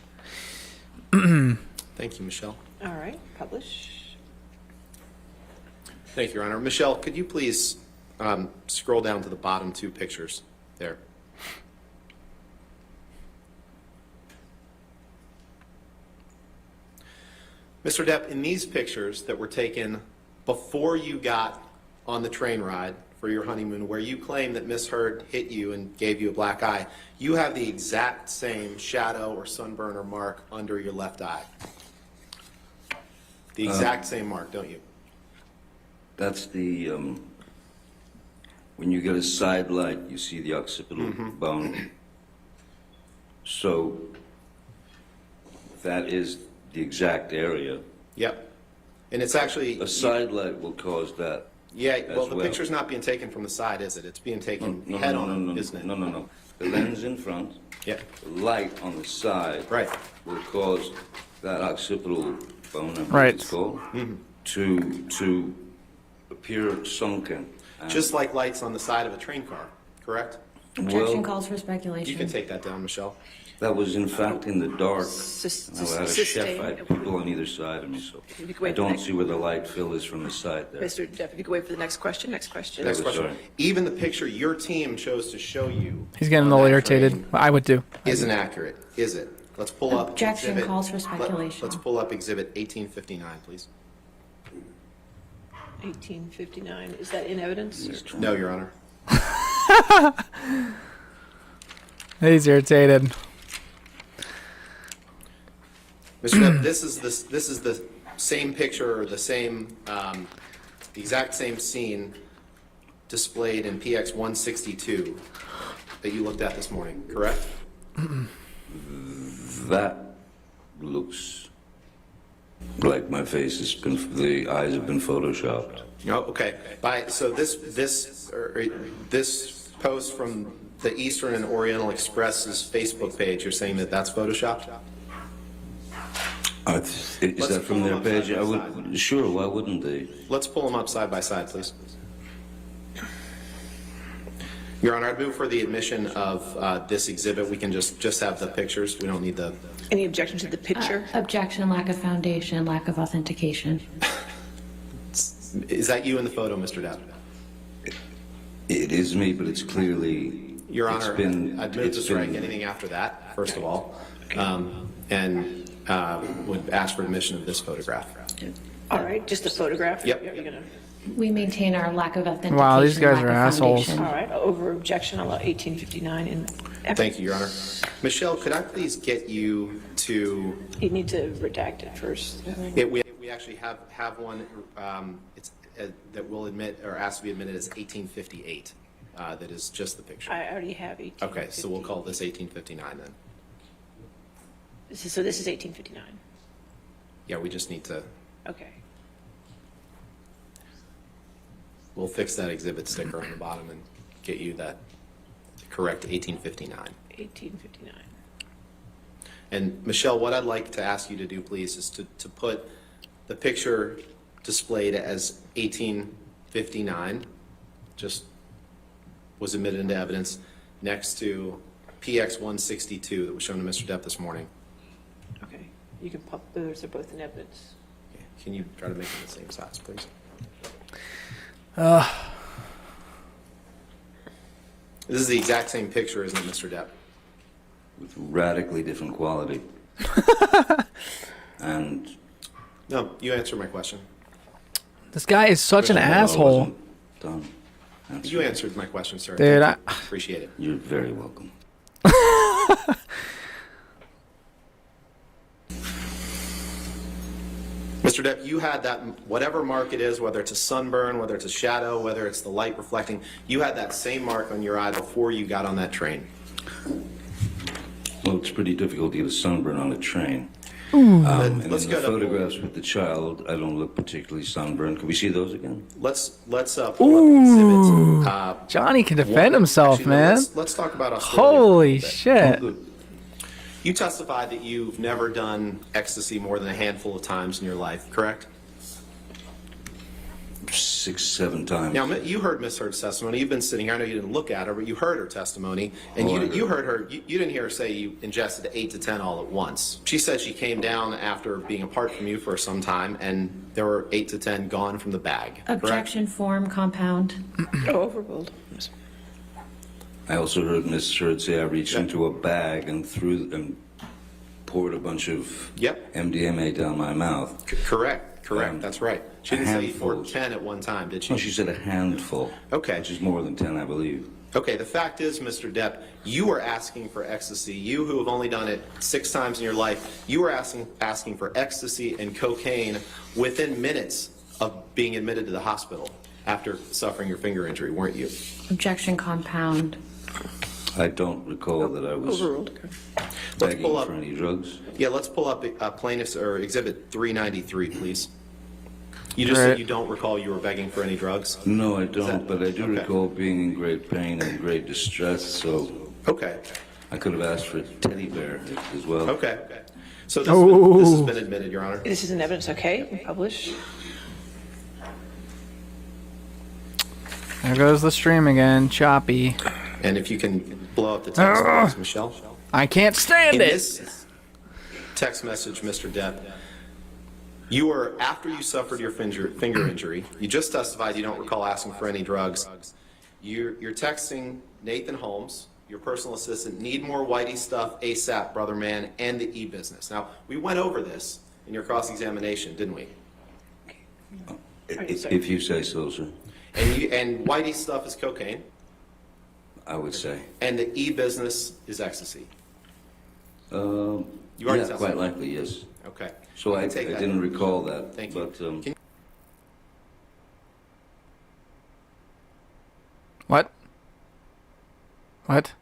Thank you, Michelle. All right, publish. Thank you, Your Honor. Michelle, could you please scroll down to the bottom 2 pictures there? Mr. Depp, in these pictures that were taken before you got on the train ride for your honeymoon, where you claim that Miss Heard hit you and gave you a black eye, you have the exact same shadow or sunburn or mark under your left eye. The exact same mark, don't you? That's the, when you get a side light, you see the occipital bone. So that is the exact area. Yep. And it's actually... A side light will cause that. Yeah, well, the picture's not being taken from the side, is it? It's being taken head on, isn't it? No. The lens in front, Yep. the light on the side Right. will cause that occipital bone, I believe Right. it's called, to appear sunken. And Just like lights on the side of a train car, correct? Objection well, calls for You speculation. can take that down, Michelle. that was in fact in the dark. I had a chef, Sustain. I had people on either side of me, so You can I wait for don't next- see where the light fill is from the side there. Mr. Depp, if you could wait for the next question. Next question. Next question. Sorry. Even the picture your team chose to show you He's getting a on little that irritated. train I would do. isn't accurate, is it? Let's pull up Objection exhibit. calls for speculation. Let's pull up exhibit 1859, please. 1859. Is that in evidence? No, Your Honor. He's irritated. Mr. Depp, this is the same picture or the same the exact same scene displayed in PX 162 that you looked at this morning, correct? That looks like my face has been, the eyes have been photoshopped. Oh, okay. So this post from the Eastern and Oriental Express's Facebook page, you're saying that that's photoshopped? Is that from their page? I would, sure, why wouldn't they? Let's pull them up side by side, please. Your Honor, I'd move for the admission of this exhibit. We can just have the pictures. We don't need the... Any objection to the picture? Objection, lack of foundation, lack of authentication. Is that you in the photo, Mr. Depp? It is me, but it's clearly... Your Honor, I'd move to strike been- anything after that, first of all, and would ask for admission of this photograph. All right, just the photograph? Yep. You're gonna, We maintain our lack of authentication. Wow, these guys lack are of assholes. foundation. all right, over objection, I'll allow 1859 in evidence. Thank you, Your Honor. Michelle, could I please get you to... You need to redact it first. We actually have one that will admit, or ask to be admitted as 1858. That is just the picture. I already have 1859. Okay, so we'll call this 1859 then. So this is 1859. Yeah, we just need to, Okay. we'll fix that exhibit sticker on the bottom and get you that correct 1859. 1859. And Michelle, what I'd like to ask you to do, please, is to put the picture displayed as 1859, just was admitted into evidence, next to PX 162 that was shown to Mr. Depp this morning. Okay. You can pop those, they're both in evidence. Okay, can you try to make them the same size, please? This is the exact same picture, isn't it, Mr. Depp? With radically different quality. And... No, you answer my question. This guy is such an asshole. Done. You answered my question, sir. Dude, Thank you. Appreciate it. You're very welcome. Mr. Depp, you had that, whatever mark it is, whether it's a sunburn, whether it's a shadow, whether it's the light reflecting, you had that same mark on your eye before you got on that train. Well, it's pretty difficult to get a sunburn on a train. And in Let's the go to, photographs with the child, I don't look particularly sunburned. Can we see those again? let's pull up the exhibit. Johnny can defend himself, Actually, no, man. let's talk about Australia. for a Holy little bit. shit. Good. You testified that you've never done ecstasy more than a handful of times in your life, correct? 6, 7 times. Now, you heard Miss Heard's testimony. You've been sitting here. I know you didn't look at her, but you heard her testimony. And Oh, I you heard. heard her. You didn't hear her say you ingested 8 to 10 all at once. She said she came down after being apart from you for some time, and there were 8 to 10 gone from the bag. Correct? Objection form compound. Oh, overruled. I also heard Miss Heard say I reached into a bag and poured a bunch of Yep. MDMA down my mouth. Correct. That's right. She didn't say you poured handfuls. 10 at one time, did she? No, she said a handful. Okay. Which is more than 10, I believe. Okay, the fact is, Mr. Depp, you were asking for ecstasy. You who have only done it 6 times in your life, you were asking for ecstasy and cocaine within minutes of being admitted to the hospital after suffering your finger injury, weren't you? Objection compound. I don't recall that I was Overruled. Let's begging pull up. for any drugs. Yeah, let's pull up plaintiff's or exhibit 393, please. You just Right. said you don't recall you were begging for any drugs? No, I that- don't, but I do okay. recall being in great pain and great distress, so Okay, I could have asked for a teddy bear as well. okay. So this has been admitted, Your Honor. This is an evidence, okay? We publish. There goes the stream again. Choppy. And if you can blow up the text, please, Michelle. I can't stand In it. this text message, Mr. Depp, you were, after you suffered your finger injury, you just testified you don't recall asking for any drugs. You're texting Nathan Holmes, your personal assistant, need more Whitey stuff ASAP, brother man, and the e-business. Now, we went over this in your cross-examination, didn't we? If you say so, sir, And Whitey stuff is cocaine, I would say. and the e-business is ecstasy. You already Yeah, testified. quite likely, yes. Okay. So I take that. didn't recall that. Thank you. But What? What?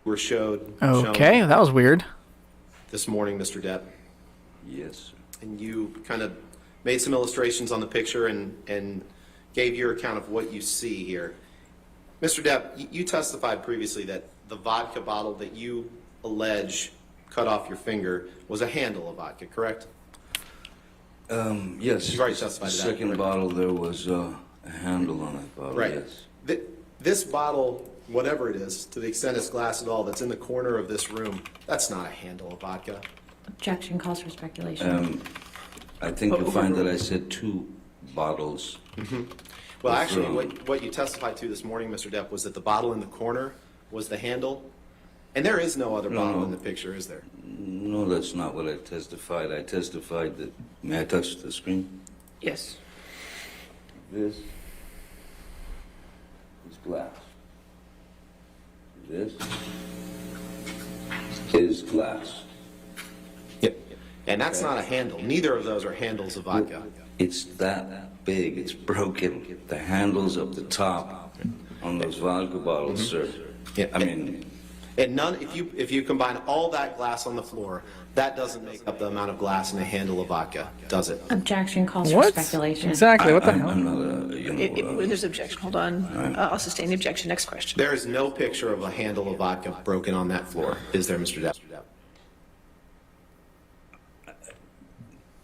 Were shown Okay, that was weird. this morning, Mr. Depp. yes, sir. And you kind of made some illustrations on the picture and gave your account of what you see here. Mr. Depp, you testified previously that the vodka bottle that you allege cut off your finger was a handle of vodka, correct? Yes. You've already the testified to that, second correct? bottle, there was a handle on it, bottle, Right. yes. This bottle, whatever it is, to the extent it's glass at all, that's in the corner of this room, that's not a handle of vodka. Objection calls for speculation. I think you'll find that I said 2 bottles. Well, That's actually, wrong. what you testified to this morning, Mr. Depp, was that the bottle in the corner was the handle. And there is no other bottle in the picture, is there? No, that's not what I testified. I testified that, may I touch the screen? Yes. This is glass. This is glass. Yep. And that's not a handle. Neither of those are handles of vodka. It's that big, it's broken. The handles up the top on those vodka bottles, sir. Yeah. I mean, And none, if you combine all that glass on the floor, that doesn't make up the amount of glass in a handle of vodka, does it? Objection calls for What? speculation. Exactly. What the I'm hell? not a, you know, When there's objection, hold on. I'll sustain the objection. Next question. There is no picture of a handle of vodka broken on that floor, is there, Mr. Depp?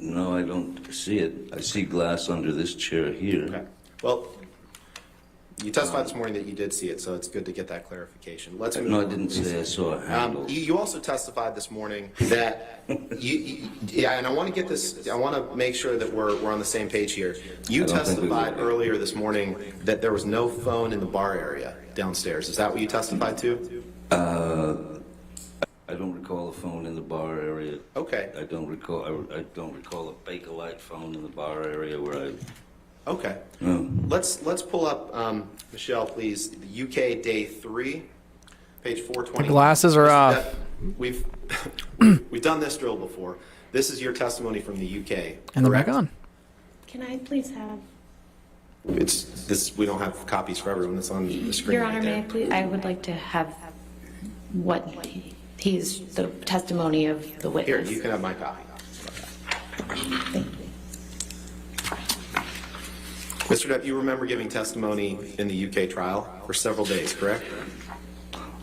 no, I don't see it. I see glass under this chair here. Okay. Well, you testified this morning that you did see it, so it's good to get that clarification. Let's move No, I on. didn't say I saw a handle. You also testified this morning that yeah, and I want to get this. I want to make sure that we're on the same page here. You I don't think we testified will. earlier this morning that there was no phone in the bar area downstairs. Is that what you testified to? I don't recall a phone in the bar area. Okay. I don't recall a Bakelite phone in the bar area where I. Okay. No. Let's pull up Michelle, please. The UK day 3, page 420. The glasses are Mr. off. Depp, we've done this drill before. This is your testimony from the UK. And they're back correct? on. Can I please have, It's this. We don't have copies for everyone. It's on the screen. Your right Honor, there. may I please, I would like to have what he's the testimony of the Here, witness. you can have my copy. Thank you. Mr. Depp, you remember giving testimony in the UK trial for several days, correct?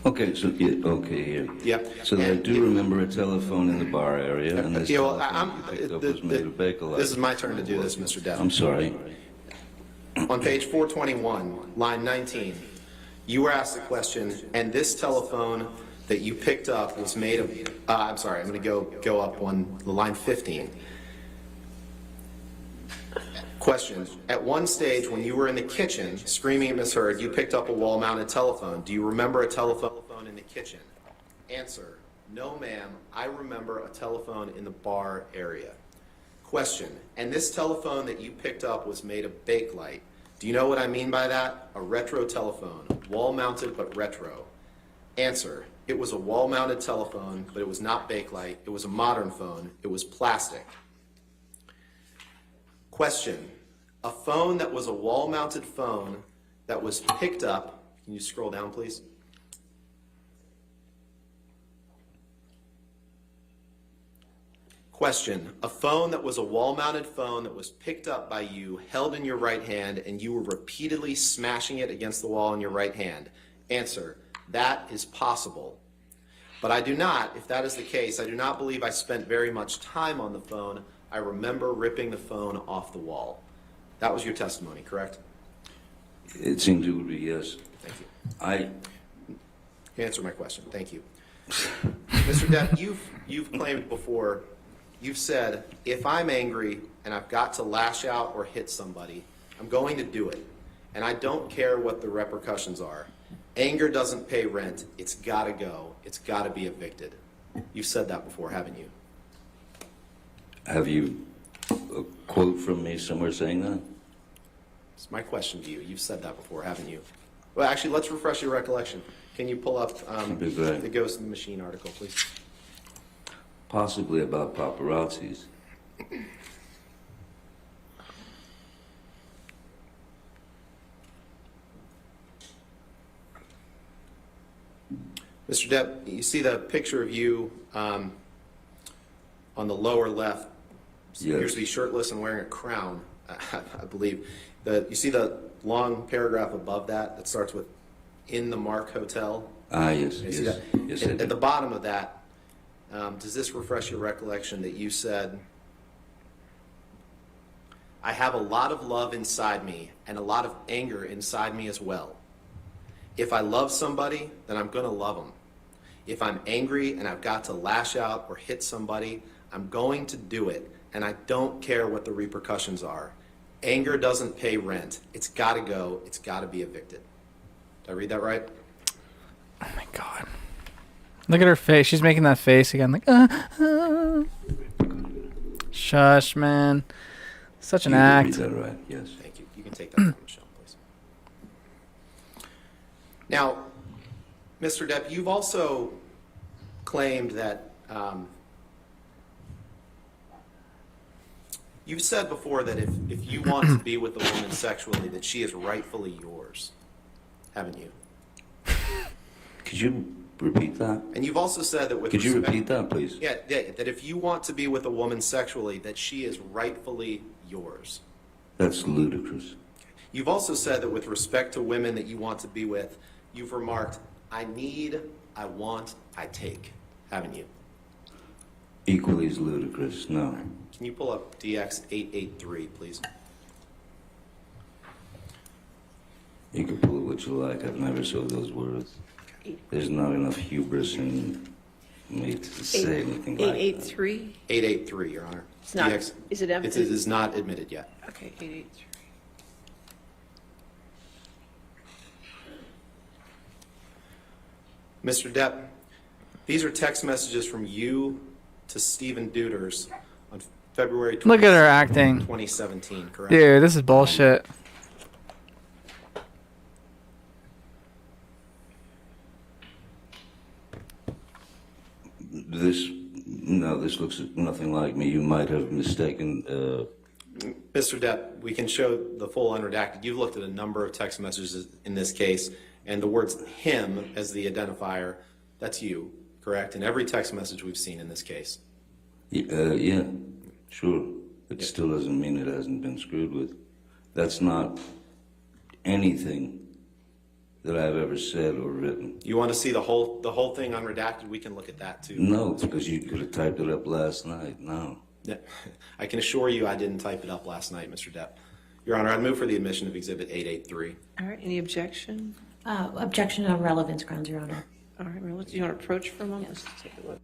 Okay, so, yeah, okay, here. Yep. So I do remember a telephone in the bar area, and this Yeah, well, telephone you picked up was made of Bakelite. this is my turn to do this, Mr. Depp. I'm sorry. On page 421, line 19, you were asked a question, and this telephone that you picked up was made of, I'm sorry, I'm going to go up one, line 15. Question, at one stage when you were in the kitchen screaming at Miss Heard, you picked up a wall-mounted telephone. Do you remember a telephone in the kitchen? Answer, no ma'am, I remember a telephone in the bar area. Question, and this telephone that you picked up was made of Bakelite. Do you know what I mean by that? A retro telephone, wall-mounted but retro. Answer, it was a wall-mounted telephone, but it was not Bakelite. It was a modern phone. It was plastic. Question, a phone that was a wall-mounted phone that was picked up, can you scroll down, please? Question, a phone that was a wall-mounted phone that was picked up by you, held in your right hand, and you were repeatedly smashing it against the wall in your right hand. Answer, that is possible. But I do not, if that is the case, I do not believe I spent very much time on the phone. I remember ripping the phone off the wall. That was your testimony, correct? It seems it would be yes. Thank you. You answered my question. Thank you. Mr. Depp, you've claimed before, you've said, if I'm angry and I've got to lash out or hit somebody, I'm going to do it. And I don't care what the repercussions are. Anger doesn't pay rent. It's got to go. It's got to be evicted. You've said that before, haven't you? Have you a quote from me somewhere saying that? It's my question to you. You've said that before, haven't you? Well, actually, let's refresh your recollection. Can you pull up the Ghost in the Machine article, please? Possibly about paparazzis. Mr. Depp, you see the picture of you on the lower left. Yes. Appears to be shirtless and wearing a crown, I believe. You see the long paragraph above that that starts with "in the Mark Hotel"? Ah, yes, You see yes, that? yes, I At do. the bottom of that, does this refresh your recollection that you said, "I have a lot of love inside me and a lot of anger inside me as well. If I love somebody, then I'm going to love them. If I'm angry and I've got to lash out or hit somebody, I'm going to do it, and I don't care what the repercussions are. Anger doesn't pay rent. It's got to go. It's got to be evicted." Did I read that right? Oh my God. Look at her face. She's making that face again. Like, Shush, man. Such an You did act. read that right, yes. Thank you. You can take that from Michelle, please. Now, Mr. Depp, you've also claimed that you've said before that if you want to be with a woman sexually, that she is rightfully yours, haven't you? Could you repeat that? And you've also said that with Could you respect- repeat that, please? Yeah, that if you want to be with a woman sexually, that she is rightfully yours. That's ludicrous. You've also said that with respect to women that you want to be with, you've remarked, "I need, I want, I take," haven't you? Equally as ludicrous, no. Can you pull up DX 883, please? You can pull it what you like. I've never said those words. There's not enough hubris in me to say anything like that. 883? 883, Your Honor. It's not- DX is it It is not admitted yet. Okay, 883. Mr. Depp, these are text messages from you to Stephen Deuters on February 20, Look at her acting. 2017, correct? Dude, this is bullshit. This looks nothing like me. You might have mistaken. Mr. Depp, we can show the full unredacted. You've looked at a number of text messages in this case, and the words "him" as the identifier That's you, correct? In every text message we've seen in this case. Yeah, sure. It still doesn't mean it hasn't been screwed with. That's not anything that I've ever said or written. You want to see the whole thing unredacted? We can look at that too. No, because you could have typed it up last night. No. Yeah. I can assure you I didn't type it up last night, Mr. Depp. Your Honor, I'd move for the admission of Exhibit 883. All right, any objection? Objection on relevance grounds, Your Honor. All right, well, do you want to approach for a moment? Let's take a look.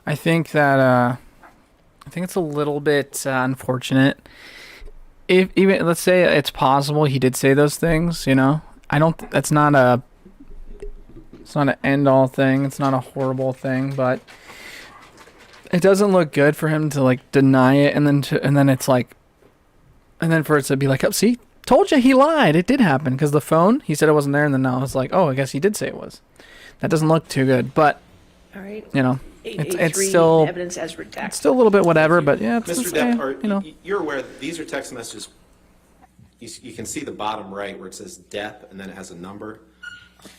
I think that I think it's a little bit unfortunate. If even let's say it's possible he did say those things, you know, I don't. That's not a. It's not an end all thing. It's not a horrible thing, but it doesn't look good for him to like deny it, and then it's like, and then for it to be like, oh, see, told you he lied. It did happen because the phone. He said it wasn't there, and then now it's like, oh, I guess he did say it was. That doesn't look too good, but All right. you know. It's still evidence as redacted. It's still a little bit whatever, but yeah, it's Mr. Depp, you know. you're aware that these are text messages. You can see the bottom right where it says Depp and then it has a number,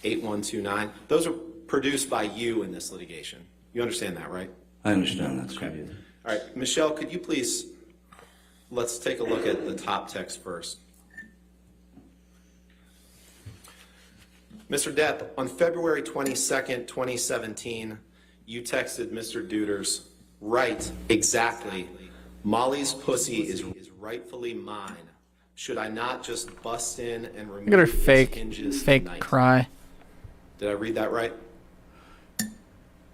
8129. Those are produced by you in this litigation. You understand that, right? I understand that, sir. Okay. All right, Michelle, could you please, let's take a look at the top text first. Mr. Depp, on February 22nd, 2017, you texted Mr. Deuters, right, exactly. Molly's pussy is rightfully mine. Should I not just bust in and remove Look at her its fake tonight? cry. Did I read that right?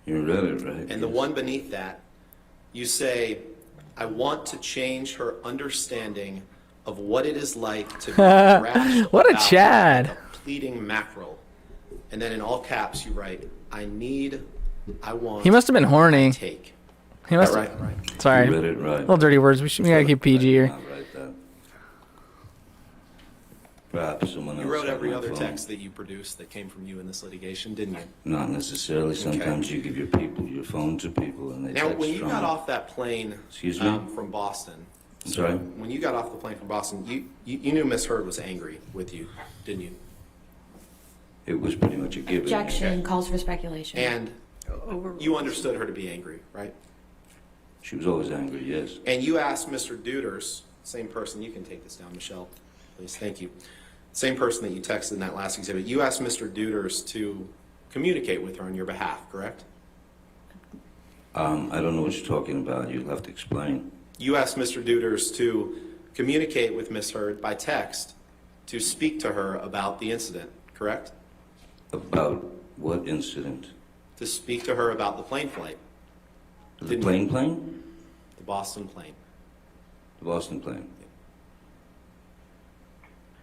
You read it right. And the one beneath that, you say, I want to change her understanding of what it is like to be thrashed What a about Chad. like a pleading mackerel. And then in all caps, you write, I want. He must have been horny. Take. He must. Right. Sorry. You read it right. Little dirty words. We gotta keep PG here. Not write that. Perhaps someone else You wrote had every my other phone. text that you produced that came from you in this litigation, didn't you? Not necessarily. Sometimes you give your phone to people and they Now, text when you from got it. off that plane Excuse me? From Boston, I'm sorry? when you got off the plane from Boston, you knew Miss Heard was angry with you, didn't you? It was pretty much a given. Objection calls for speculation. And you understood her to be angry, right? She was always angry, yes. And you asked Mr. Deuters, same person, you can take this down, Michelle, please, thank you. Same person that you texted in that last exhibit, you asked Mr. Deuters to communicate with her on your behalf, correct? I don't know what you're talking about. You'll have to explain. You asked Mr. Deuters to communicate with Miss Heard by text to speak to her about the incident, correct? About what incident? To speak to her about the plane flight, The plane? the Boston plane. The Boston plane.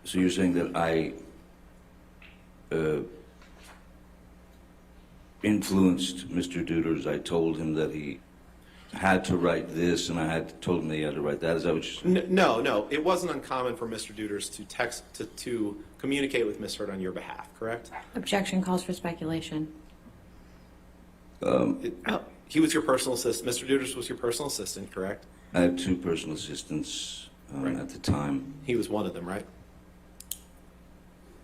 So you're saying that I influenced Mr. Deuters. I told him that he had to write this, and I told him that he had to write that. Is that what you're saying? No. It wasn't uncommon for Mr. Deuters to communicate with Miss Heard on your behalf, correct? Objection calls for speculation. He was your personal assistant. Mr. Deuters was your personal assistant, correct? I had two personal assistants Right. at the time. He was one of them, right?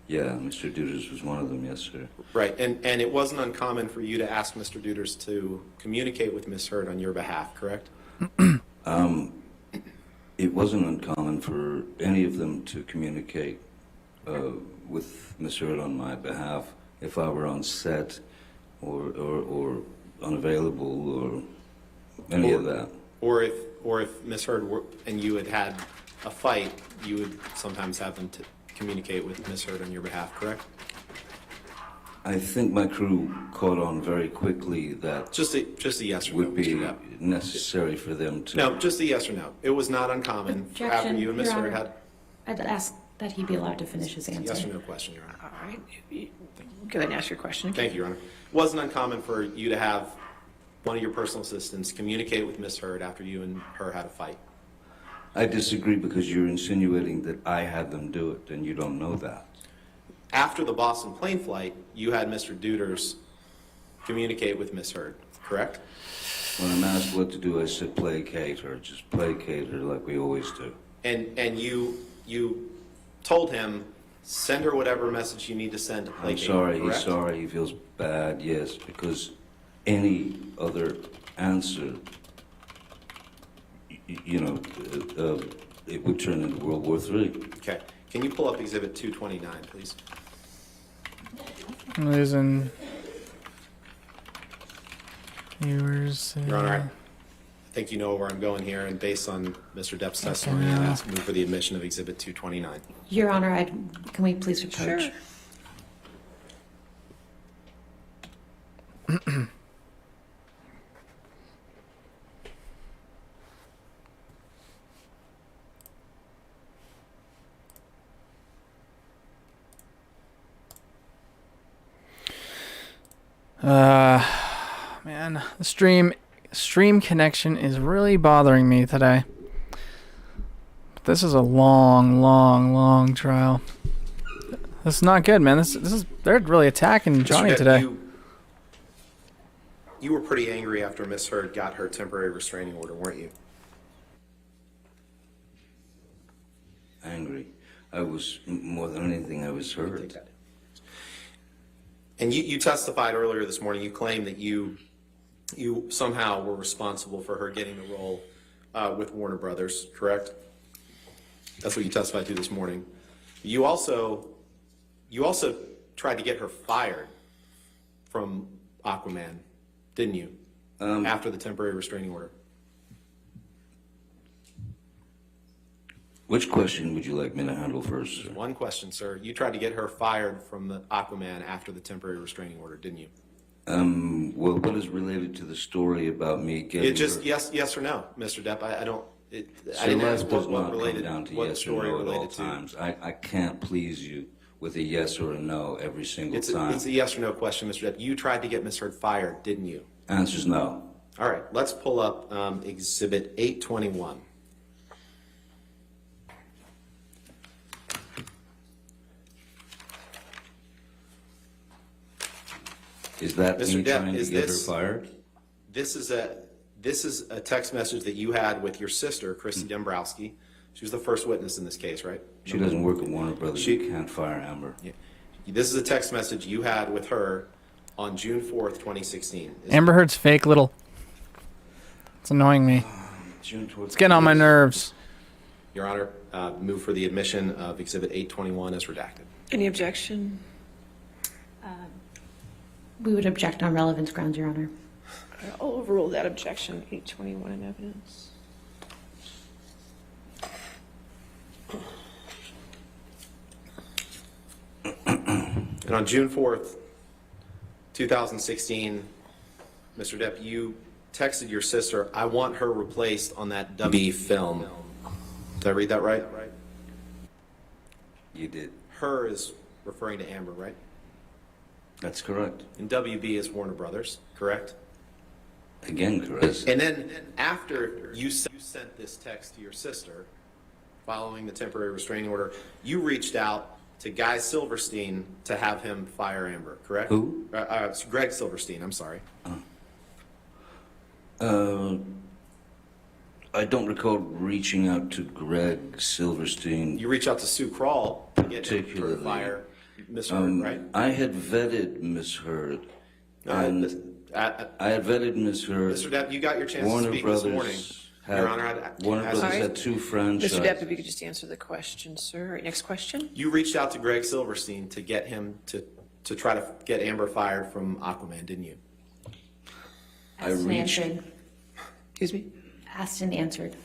Yeah, Mr. Deuters was one of them, yes, sir. Right, and it wasn't uncommon for you to ask Mr. Deuters to communicate with Miss Heard on your behalf, correct? It wasn't uncommon for any of them to communicate with Miss Heard on my behalf if I were on set or unavailable or any of that. Or if Miss Heard and you had a fight, you would sometimes have them to communicate with Miss Heard on your behalf, correct? I think my crew caught on very quickly that Just a yes or no, would be Mr. Depp. necessary for them to. No, just a yes or no. It was not uncommon after Objection, you and Miss Your Heard Honor. had. I'd ask That he be allowed to finish his Yes or answer. no question, Your Honor. All right. Go ahead and ask your question. Thank you, Your Honor. It wasn't uncommon for you to have one of your personal assistants communicate with Ms. Heard after you and her had a fight. I disagree because you're insinuating that I had them do it, and you don't know that. After the Boston plane flight, you had Mr. Deuters communicate with Ms. Heard, correct? When I'm asked what to do, I said placate her, just placate her like we always do. And you told him, send her whatever message you need to send to I'm placate her, sorry, he's correct? sorry, he feels bad, yes, because any other answer, it would turn into World War III. Okay. Can you pull up Exhibit 229, please? Losing viewers. Your Honor, I think you know where I'm going here, and based on Mr. Depp's testimony, I ask move for the admission of Exhibit 229. Your Honor, can we please approach? Sure. Man, the stream connection is really bothering me today. This is a long trial. This is not good, man. This is they're really attacking Johnny Mr. Depp, today. You were pretty angry after Miss Heard got her temporary restraining order, weren't you? Angry. I was, more than anything, I was hurt. And you testified earlier this morning, you claimed that you somehow were responsible for her getting the role with Warner Brothers, correct? That's what you testified to this morning. You also tried to get her fired from Aquaman, didn't you? After the temporary restraining order. Which question would you like me to handle first, sir? One question, sir. You tried to get her fired from the Aquaman after the temporary restraining order, didn't you? Well, what is related to the story about me getting It just, her? yes or no, Mr. Depp. I So didn't life ask does what not related, come down to what yes or story no at all related to. times. I can't please you with a yes or a no every single time. It's a yes or no question, Mr. Depp. You tried to get Ms. Heard fired, didn't you? Answer's no. All right, let's pull up Exhibit 821. Is that Mr. me Depp, trying to is get her this- fired? This is a text message that you had with your sister, Christy Dombrowski. She was the first witness in this case, right? She doesn't work at Warner Brothers. She- You can't fire Amber. Yeah. This is a text message you had with her on June 4th, 2016. Amber Heard's fake little. It's annoying me. It's getting on my nerves. Your Honor, move for the admission of Exhibit 821 as redacted. Any objection? We would object on relevance grounds, Your Honor. I'll overrule that objection. 821 in evidence. And on June 4th, 2016, Mr. Depp, you texted your sister, I want her replaced on that W film. Did I read that right? You did. Her is referring to Amber, right? That's correct. And WB is Warner Brothers, correct? Again, correct. And then after you sent this text to your sister, following the temporary restraining order, you reached out to Guy Silverstein to have him fire Amber, correct? Who? Greg Silverstein, I'm sorry. I don't recall reaching out to Greg Silverstein. You reached out to Sue Kroll to get him to Particularly. fire Miss Heard, right? I had vetted Miss Heard. Uh, And this- I had vetted Miss Heard. Mr. Depp, you got your chance Warner to speak Brothers this morning. had, Your Honor, I'd Warner ask- Brothers All had right. two franchises. Mr. Depp, if you could just answer the question, sir. All right, next question. You reached out to Greg Silverstein to get him to try to get Amber fired from Aquaman, didn't you? Asked and reached- answered. Excuse me? Asked and answered.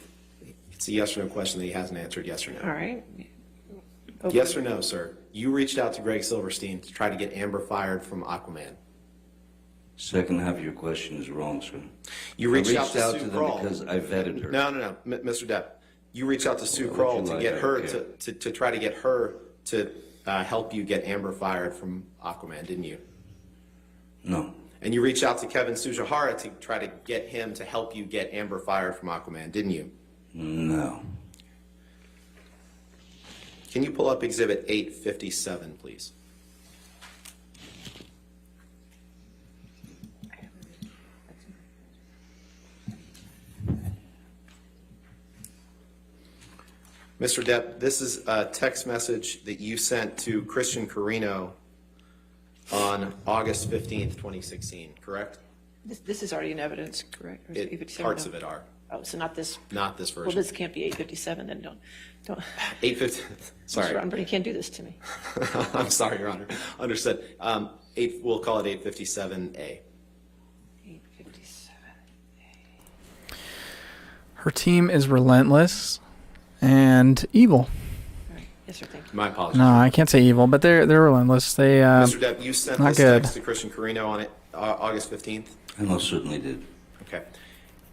It's a yes or no question that he hasn't answered, yes or no. All right. Yes or no, sir? You reached out to Greg Silverstein to try to get Amber fired from Aquaman. Second half of your question is wrong, sir. You reached I out to Sue them Kroll. because I vetted her. No. Mr. Depp, You reached out to Sue What Kroll would you to like? get I her don't to try to get her to help you get Amber fired from Aquaman, didn't you? No. And you reached out to Kevin Sujihara to try to get him to help you get Amber fired from Aquaman, didn't you? No. Can you pull up Exhibit 857, please? Mr. Depp, this is a text message that you sent to Christian Carino on August 15th, 2016, correct? This is already in evidence, correct? Or is it 857? Parts of it are. Oh, so not this. Not this version. Well, this can't be 857, then don't. 850, sorry. Mr. Unbert, you can't do this to me. I'm sorry, Your Honor. Understood. We'll call it 857A. 857. Her team is relentless and evil. All right. Yes, sir, thank you. My apologies. No, I can't say evil, but they're relentless. They Mr. Depp, you sent not this good. text to Christian Carino on August 15th? I most certainly did. Okay.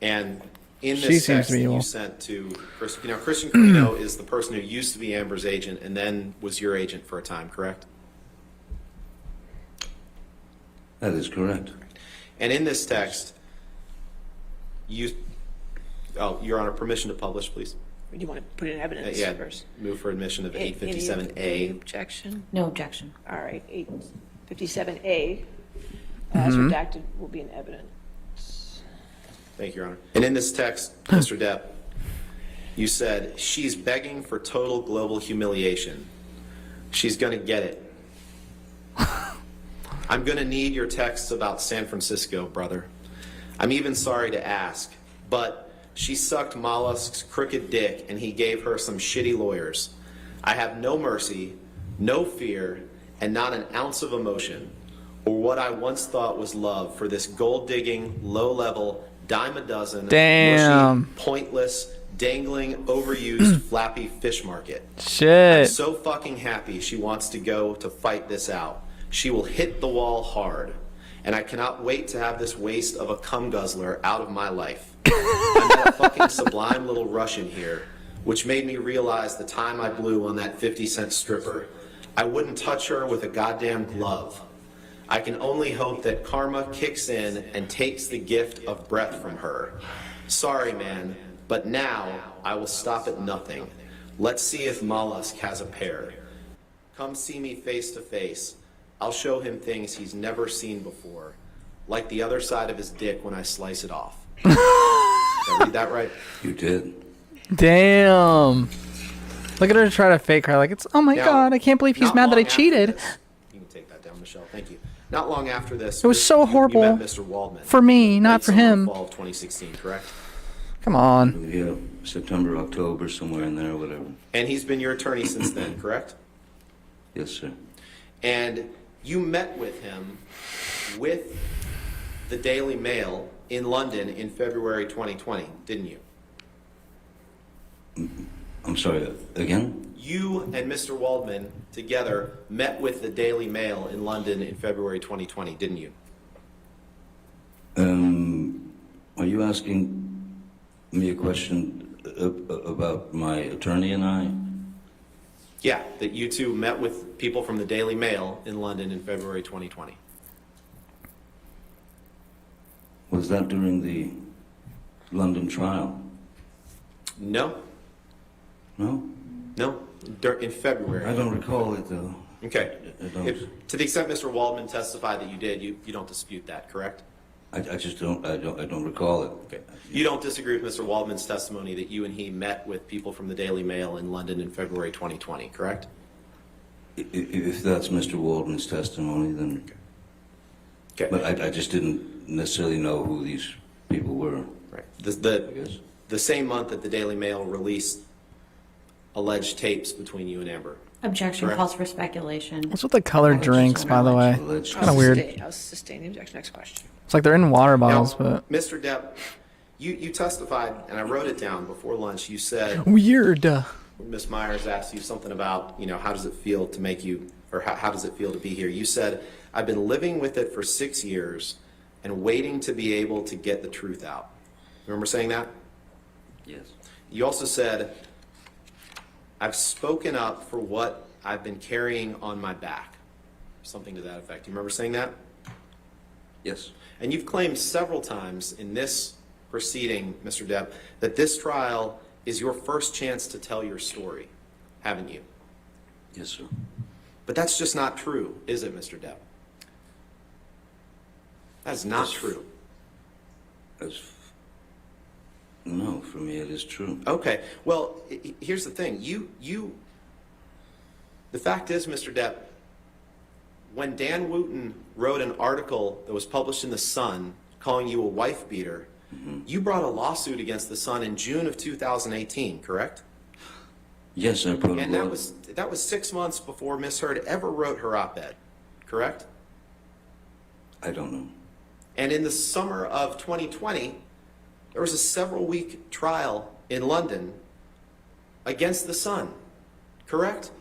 And in She this seems text to be that you evil. sent to Christian, Christian Carino is the person who used to be Amber's agent and then was your agent for a time, correct? That is correct. And in this text, Your Honor, permission to publish, please. Do you want to put it in evidence Yeah, first? move for admission of Any 857A. objection? No objection. All right, 857A, as redacted, will be in evidence. Thank you, Your Honor. And in this text, Mr. Depp, you said, she's begging for total global humiliation. She's going to get it. I'm going to need your texts about San Francisco, brother. I'm even sorry to ask, but she sucked Mollusk's crooked dick and he gave her some shitty lawyers. I have no mercy, no fear, and not an ounce of emotion, or what I once thought was love for this gold-digging, low-level, dime-a-dozen, Damn. mushy, pointless, dangling, overused, flappy fish market. I'm Shit. so fucking happy she wants to go to fight this out. She will hit the wall hard, and I cannot wait to have this waste of a cum guzzler out of my life. I met a fucking sublime little Russian here, which made me realize the time I blew on that 50-cent stripper. I wouldn't touch her with a goddamn glove. I can only hope that karma kicks in and takes the gift of breath from her. Sorry, man, but now I will stop at nothing. Let's see if Mollusk has a pair. Come see me face to face. I'll show him things he's never seen before, like the other side of his dick when I slice it off. Did I read that right? You did. Damn. Look at her try to fake her. Like, it's, oh my Now, God, I can't believe he's not mad that I long after cheated. this- You can take that down, Michelle. Thank you. Not long after this, It was so you horrible met Mr. Waldman. for me, not Late for summer, him. Fall of 2016, correct? Come on. Yeah, September, October, somewhere in there, whatever. And he's been your attorney since then, correct? Yes, sir. And you met with him with the Daily Mail in London in February 2020, didn't you? I'm sorry, again? You and Mr. Waldman together met with the Daily Mail in London in February 2020, didn't you? Are you asking me a question about my attorney and I? Yeah, that you two met with people from the Daily Mail in London in February 2020. Was that during the London trial? No, No? no, in February. I don't recall it, though. Okay. I don't. To the extent Mr. Waldman testified that you did, you don't dispute that, correct? I just don't, I don't recall it. Okay. You don't disagree with Mr. Waldman's testimony that you and he met with people from the Daily Mail in London in February 2020, correct? If that's Mr. Waldman's testimony, then... Okay. But I just didn't necessarily know who these people were. Right. I guess. The same month that the Daily Mail released alleged tapes between you and Amber. Objection Correct. calls for speculation. What's with the colored drinks, by the way? Alleged. Kind of weird. I'll sustain the objection. Next question. It's like they're in water bottles, Now, but Mr. Depp, you testified, and I wrote it down before lunch. You said, weird. Ms. Myers asked you something about, how does it feel to make you, or how does it feel to be here? You said, I've been living with it for 6 years and waiting to be able to get the truth out. Remember saying that? Yes. You also said, I've spoken up for what I've been carrying on my back. Something to that effect. You remember saying that? Yes. And you've claimed several times in this proceeding, Mr. Depp, that this trial is your first chance to tell your story, haven't you? Yes, sir. But that's just not true, is it, Mr. Depp? That's not true. No, for me it is true. Okay, well, here's the thing. The fact is, Mr. Depp, when Dan Wooten wrote an article that was published in The Sun calling you a wife beater, you brought a lawsuit against The Sun in June of 2018, correct? Yes, I brought And that was 6 months before Miss Heard ever wrote her op-ed, correct? I don't know. And in the summer of 2020, there was a several-week trial in London against The Sun, correct?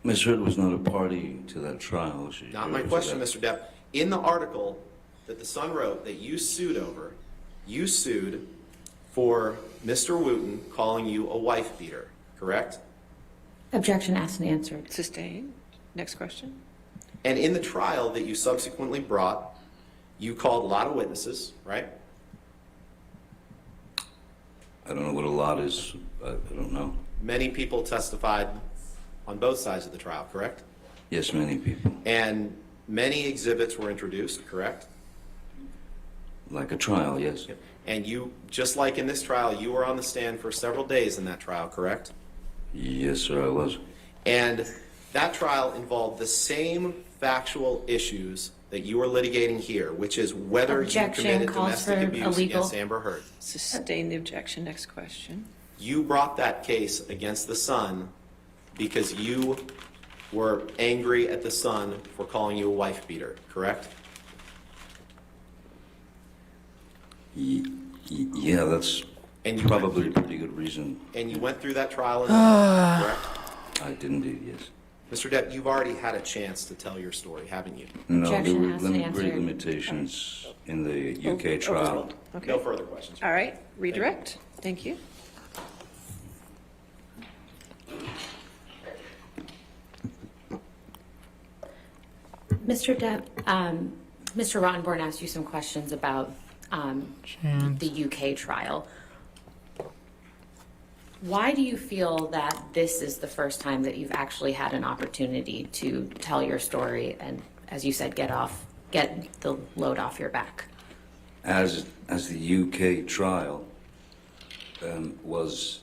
Miss Heard was not a party to that trial. Not my question, Mr. Depp. In the article that The Sun wrote that you sued over, you sued for Mr. Wooten calling you a wife beater, correct? Objection asked and answered. Sustained. Next question. And in the trial that you subsequently brought, you called a lot of witnesses, right? I don't know what a lot is. I don't know. Many people testified on both sides of the trial, correct? Yes, many people. And many exhibits were introduced, correct? Like a trial, yes. And you, just like in this trial, you were on the stand for several days in that trial, correct? Yes, sir, I was. And that trial involved the same factual issues that you are litigating here, which is whether you committed domestic abuse against Amber Heard. Sustain the objection. Next question. You brought that case against The Sun because you were angry at The Sun for calling you a wife beater, correct? Yeah, that's probably a pretty good reason. And you went through that trial in London, correct? I did indeed, yes. Mr. Depp, you've already had a chance to tell your story, haven't you? No, there Objection were asked and great answered. limitations in the UK trial. Overruled. Okay. No further questions. All right. Redirect. Thank you. Mr. Depp, Mr. Rottenborn asked you some questions about the UK trial. Why do you feel that this is the first time that you've actually had an opportunity to tell your story and, as you said, get the load off your back? As the UK trial was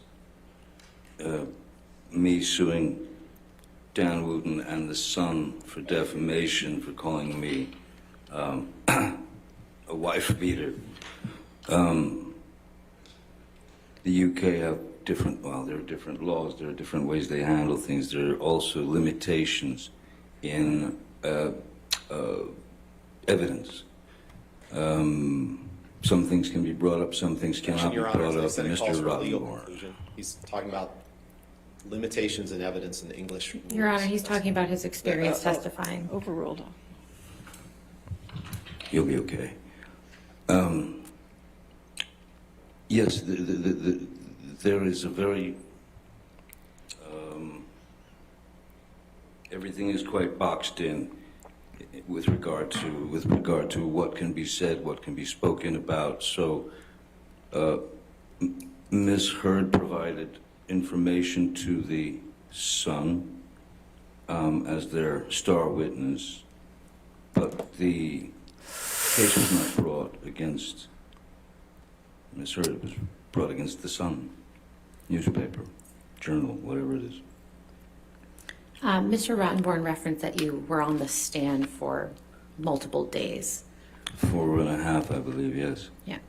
me suing Dan Wooten and The Sun for defamation for calling me a wife beater. The UK have there are different laws, there are different ways they handle things. There are also limitations in evidence. Some things can be brought up, some things cannot be Your Honor, brought up. as I said, it calls Mr. for a legal Rottenborn. conclusion. He's talking about limitations in evidence in the English. Your Honor, he's talking about his experience testifying. Overruled. You'll be okay. Yes, there is a very everything is quite boxed in with regard to what can be said, what can be spoken about. So, Ms. Heard provided information to the Sun as their star witness, but the case was not brought against Ms. Heard. It was brought against the Sun newspaper, journal, whatever it is. Mr. Rottenborn referenced that you were on the stand for multiple days. 4.5, I believe, yes. Yeah.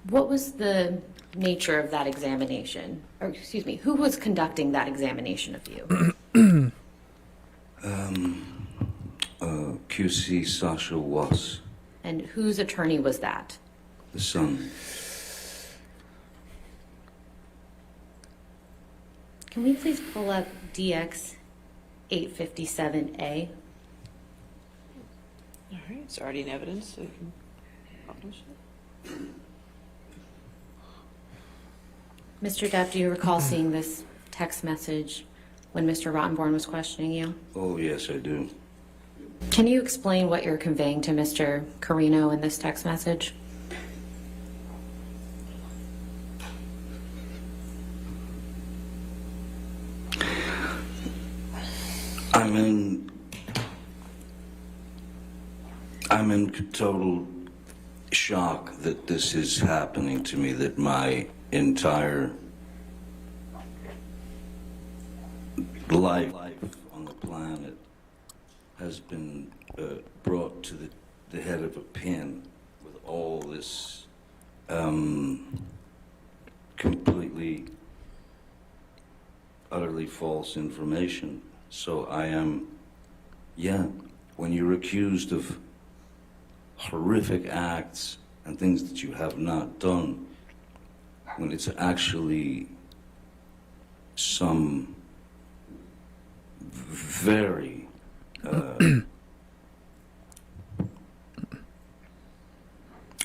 What was the nature of that examination? Or, excuse me, who was conducting that examination of you? QC Sasha Was, And whose attorney was that? the Sun. Can we please pull up DX 857A? All right. It's already in evidence, so you can publish it. Mr. Depp, do you recall seeing this text message when Mr. Rottenborn was questioning you? Oh, yes, I do. Can you explain what you're conveying to Mr. Carino in this text message? I'm in total shock that this is happening to me, that my entire life on the planet has been brought to the head of a pin with all this completely, utterly false information. So I am, when you're accused of horrific acts and things that you have not done, when it's actually some very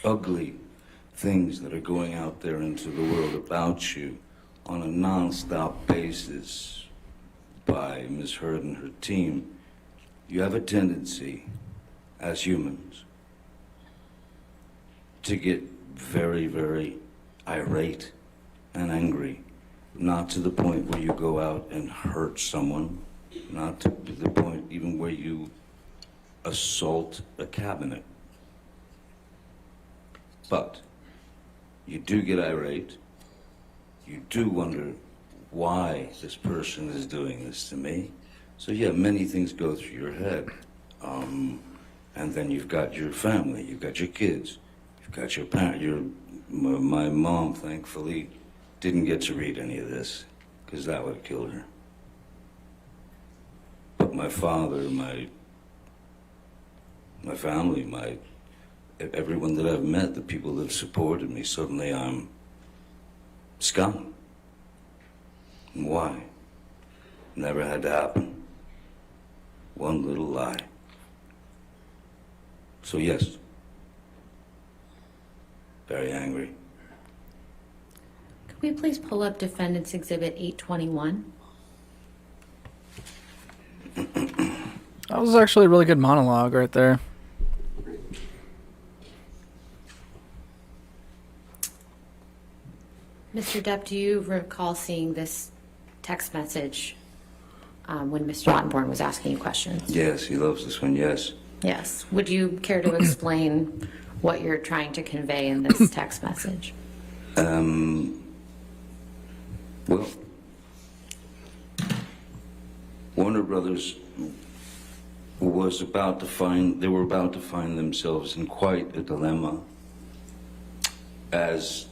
ugly things that are going out there into the world about you on a non-stop basis by Ms. Heard and her team, you have a tendency as humans to get very, very irate and angry, not to the point where you go out and hurt someone, not to the point even where you assault a cabinet. But you do get irate, you do wonder why this person is doing this to me. So yeah, many things go through your head. And then you've got your family, you've got your kids, you've got your parents. My mom, thankfully, didn't get to read any of this, because that would have killed her. But my father, my family, everyone that I've met, the people that have supported me, suddenly I'm scum. And why? Never had to happen. One little lie. So yes, very angry. Could we please pull up Defendant's Exhibit 821? That was actually a really good monologue right there. Mr. Depp, do you recall seeing this text message when Mr. Rottenborn was asking you questions? Yes, he loves this one, yes. Yes. Would you care to explain what you're trying to convey in this text message? Well, Warner Brothers was about to find themselves in quite a dilemma as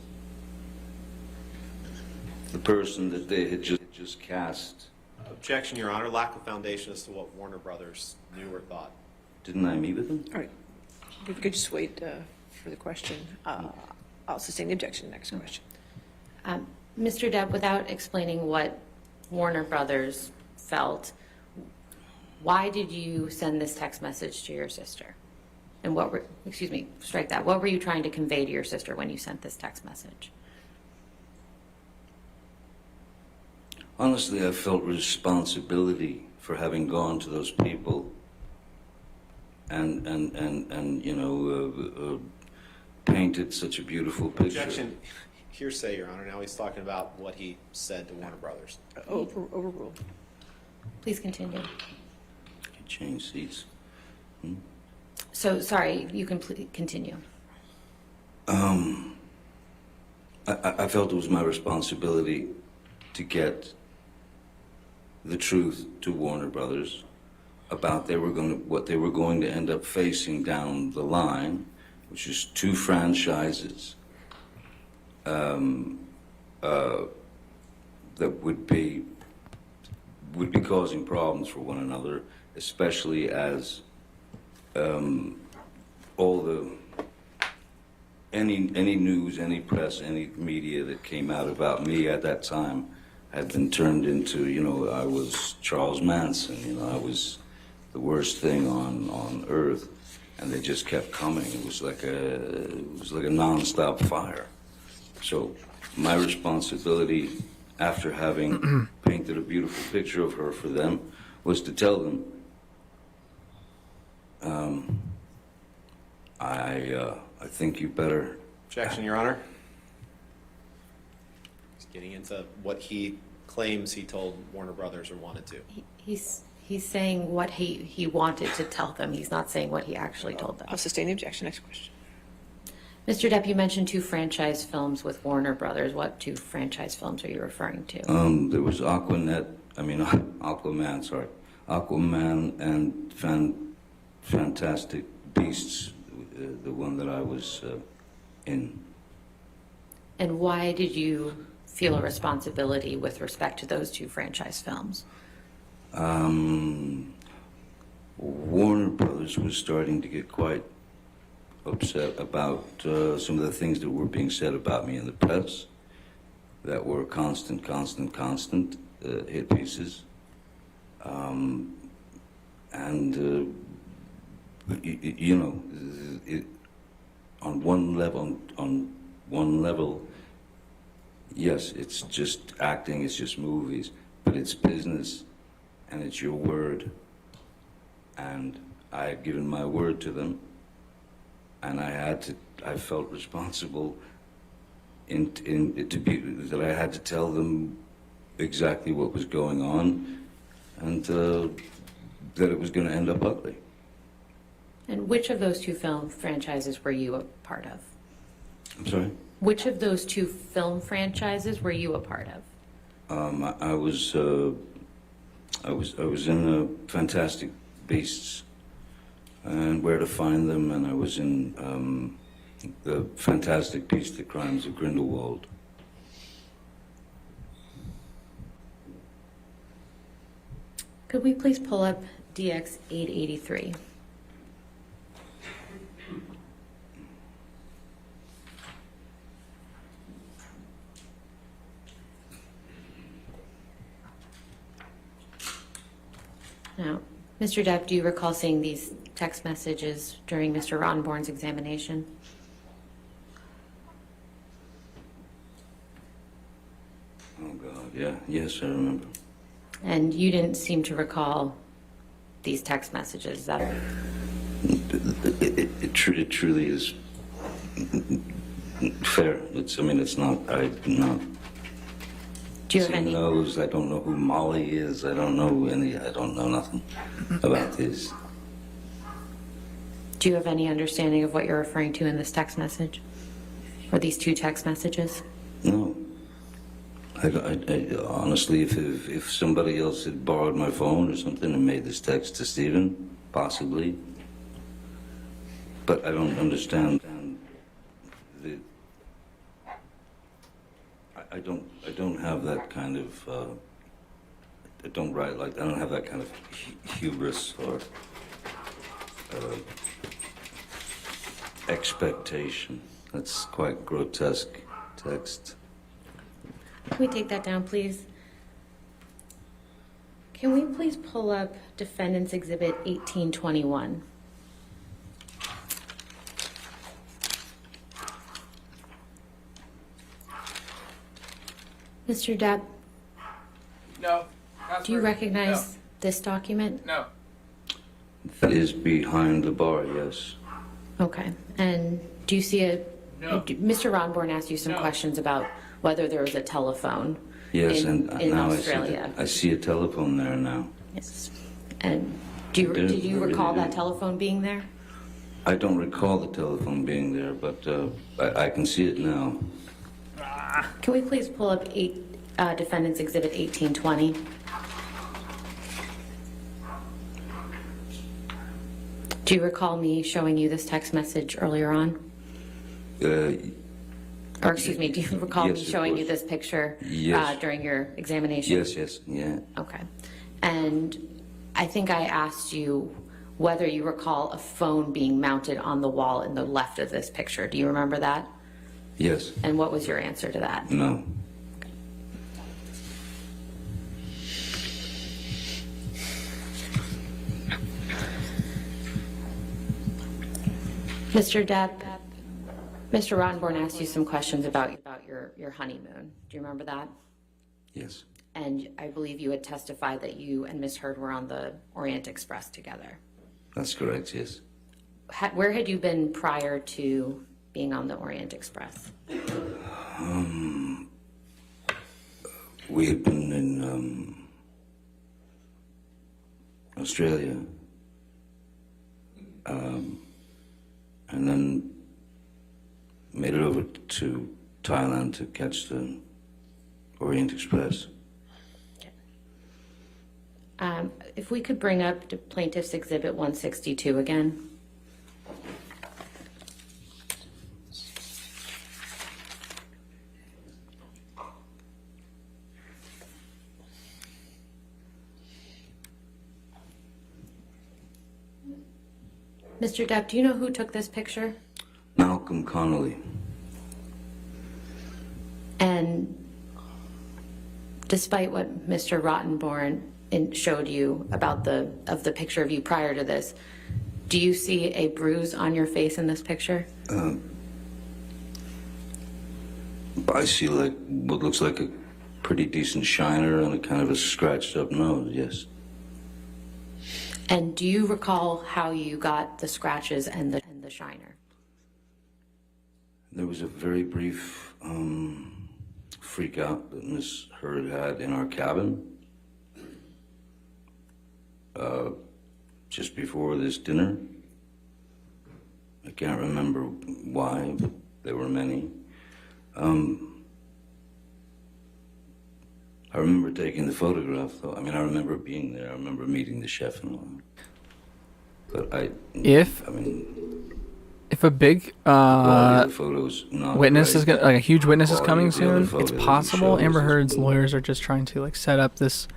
the person that they had just cast. Objection, Your Honor. Lack of foundation as to what Warner Brothers knew or thought. Didn't I meet with them? All right. If we could just wait for the question. I'll sustain the objection. Next question. Mr. Depp, without explaining what Warner Brothers felt, why did you send this text message to your sister? And what were, excuse me, strike that. What were you trying to convey to your sister when you sent this text message? Honestly, I felt responsibility for having gone to those people and you know, painted such a beautiful picture. Objection. Hearsay, Your Honor. Now he's talking about what he said to Warner Brothers. Overruled. Please continue. Can change seats. So, sorry, you can continue. I felt it was my responsibility to get the truth to Warner Brothers about what they were going to end up facing down the line, which is 2 franchises that would be causing problems for one another, especially as any news, any press, any media that came out about me at that time had been turned into, you know, I was Charles Manson, you know, I was the worst thing on earth, and they just kept coming. It was like a nonstop fire. So my responsibility after having painted a beautiful picture of her for them, was to tell them, I think you better. Objection, Your Honor. He's getting into what he claims he told Warner Brothers or wanted to. He's saying what he wanted to tell them. He's not saying what he actually told them. I'll sustain the objection. Next question. Mr. Depp, you mentioned 2 franchise films with Warner Brothers. What 2 franchise films are you referring to? There was Aquaman, sorry. Aquaman and Fantastic Beasts, the one that I was in. And why did you feel a responsibility with respect to those 2 franchise films? Warner Brothers was starting to get quite upset about some of the things that were being said about me in the press that were constant hit pieces. You know, on one level, yes, it's just acting, it's just movies, but it's business and it's your word. And I had given my word to them, and I felt responsible that I had to tell them exactly what was going on, and that it was going to end up ugly. And which of those 2 film franchises were you a part of? I'm sorry? Which of those 2 film franchises were you a part of? I was in Fantastic Beasts and Where to Find Them, and I was in the Fantastic Beasts: The Crimes of Grindelwald. Could we please pull up DX 883? Now, Mr. Depp, do you recall seeing these text messages during Mr. Rottenborn's examination? Oh, God, yeah. Yes, I remember. And you didn't seem to recall these text messages, is that right? It truly is fair. It's not, Do you have any? knows, I don't know who Molly is, I don't know nothing about this. Do you have any understanding of what you're referring to in this text message? Or these 2 text messages? No. I honestly, if somebody else had borrowed my phone or something and made this text to Stephen, possibly. But I don't understand the. I don't have that kind of. I don't have that kind of hubris or expectation. That's quite grotesque text. Can we take that down, please? Can we please pull up Defendant's Exhibit 1821? Mr. Depp, No. do you recognize this document? No. That is behind the bar, yes. Okay. And do you see No. Mr. Ronborn asked you some questions about whether there was a telephone Yes, in now Australia. I see a telephone there now. Yes. And did you recall that telephone being there? I don't recall the telephone being there, but I can see it now. Can we please pull up Defendant's Exhibit 1820? Do you recall me showing you this text message earlier on? Or excuse me, do you recall yes, me of showing you course. this picture Yes. during your examination? Yes, yeah. Okay. And I think I asked you whether you recall a phone being mounted on the wall in the left of this picture. Do you remember that? Yes. And what was your answer to that? No. Mr. Depp, Mr. Rottenborn asked you some questions about your honeymoon. Do you remember that? Yes. And I believe you had testified that you and Ms. Heard were on the Orient Express together. That's correct, yes. Where had you been prior to being on the Orient Express? We had been in Australia, and then made it over to Thailand to catch the Orient Express. If we could bring up the Plaintiff's Exhibit 162 again. Mr. Depp, do you know who took this picture? Malcolm Connolly. And despite what Mr. Rottenborn showed you about the picture of you prior to this, do you see a bruise on your face in this picture? I see like what looks like a pretty decent shiner and a kind of a scratched up nose, yes. And do you recall how you got the scratches and the shiner? There was a very brief freak out that Miss Heard had in our cabin just before this dinner. I can't remember why, but there were many. I remember taking the photograph, though. I mean, I remember being there. I remember meeting the chef and all. But If a big witness is gonna, like a huge witness is coming soon, it's possible Amber Heard's lawyers are just trying to like set up this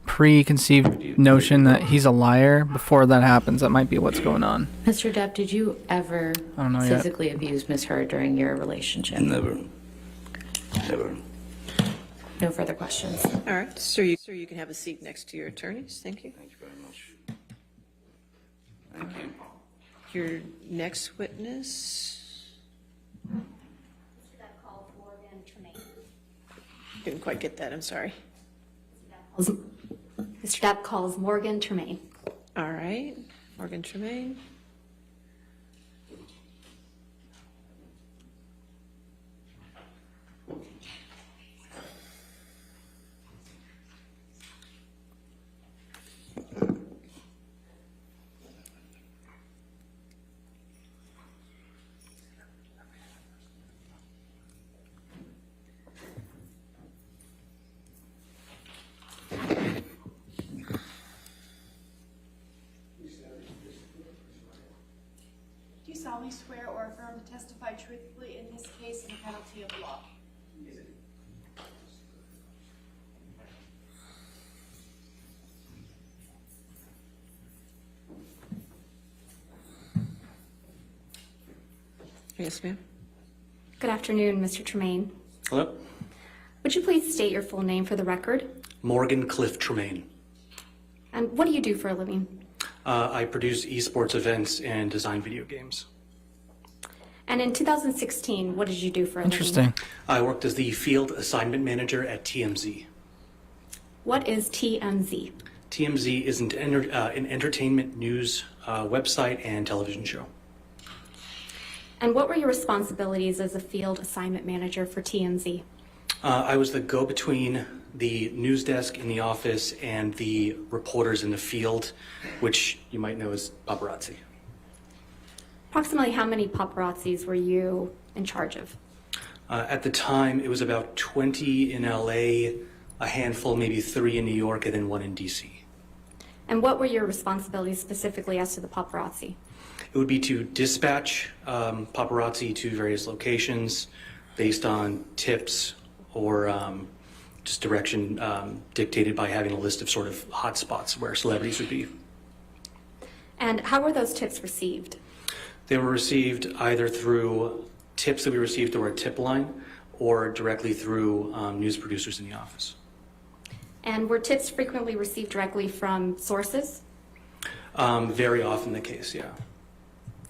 preconceived notion that he's a liar before that happens. That might be what's going on. Mr. Depp, did you ever physically abuse Ms. Heard during your relationship? Never. Never. No further questions. All right, sir, you can have a seat next to your attorneys. Thank you. Thank you very much. Thank you. Your next witness. Didn't quite get that, I'm sorry. Mr. Depp calls Morgan Tremaine. All right, Morgan Tremaine. Do you solemnly swear or affirm to testify truthfully in this case in the penalty of law? Yes, ma'am. Good afternoon, Mr. Tremaine. Hello? Would you please state your full name for the record? Morgan Cliff Tremaine. And what do you do for a living? I produce esports events and design video games. And in 2016, what did you do for a living? Interesting. I worked as the field assignment manager at TMZ. What is TMZ? TMZ is an entertainment news website and television show. And what were your responsibilities as a field assignment manager for TMZ? I was the go-between the news desk in the office and the reporters in the field, which you might know as paparazzi. Approximately how many paparazzis were you in charge of? At the time, it was about 20 in LA, a handful, maybe 3 in New York, and then 1 in DC. And what were your responsibilities specifically as to the paparazzi? It would be to dispatch paparazzi to various locations based on tips or just direction dictated by having a list of sort of hot spots where celebrities would be. And how were those tips received? They were received either through tips that we received through our tip line or directly through news producers in the office. And were tips frequently received directly from sources? Very often the case, yeah.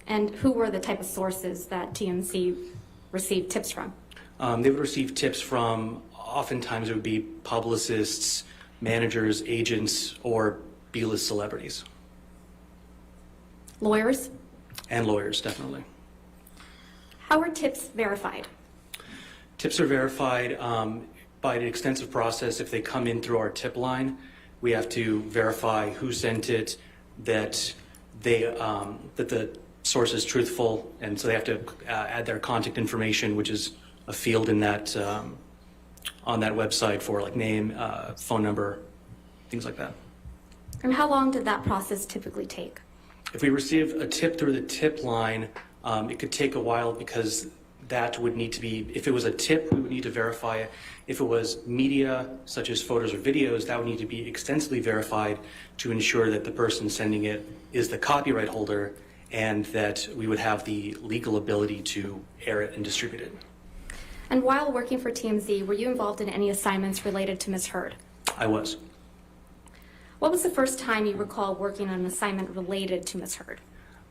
And who were the type of sources that TMZ received tips from? They would receive tips from Oftentimes it would be publicists, managers, agents, or B-list celebrities. Lawyers? And lawyers, definitely. How are tips verified? Tips are verified by an extensive process. If they come in through our tip line, we have to verify who sent it, that the source is truthful, and so they have to add their contact information, which is a field in that on that website for like name, phone number, things like that. And how long did that process typically take? If we receive a tip through the tip line, it could take a while because that would need to be, if it was a tip, we would need to verify it. If it was media, such as photos or videos, that would need to be extensively verified to ensure that the person sending it is the copyright holder and that we would have the legal ability to air it and distribute it. And while working for TMZ, were you involved in any assignments related to Ms. Heard? I was. What was the first time you recall working on an assignment related to Ms. Heard?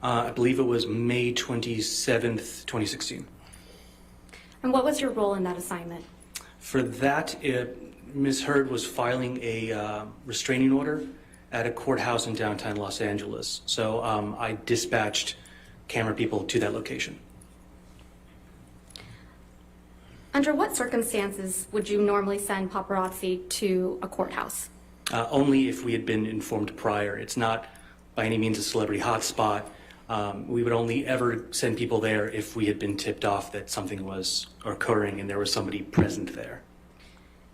I believe it was May 27th, 2016. And what was your role in that assignment? For that, Ms. Heard was filing a restraining order at a courthouse in downtown Los Angeles. So I dispatched camera people to that location. Under what circumstances would you normally send paparazzi to a courthouse? Only if we had been informed prior. It's not by any means a celebrity hotspot. We would only ever send people there if we had been tipped off that something was occurring and there was somebody present there.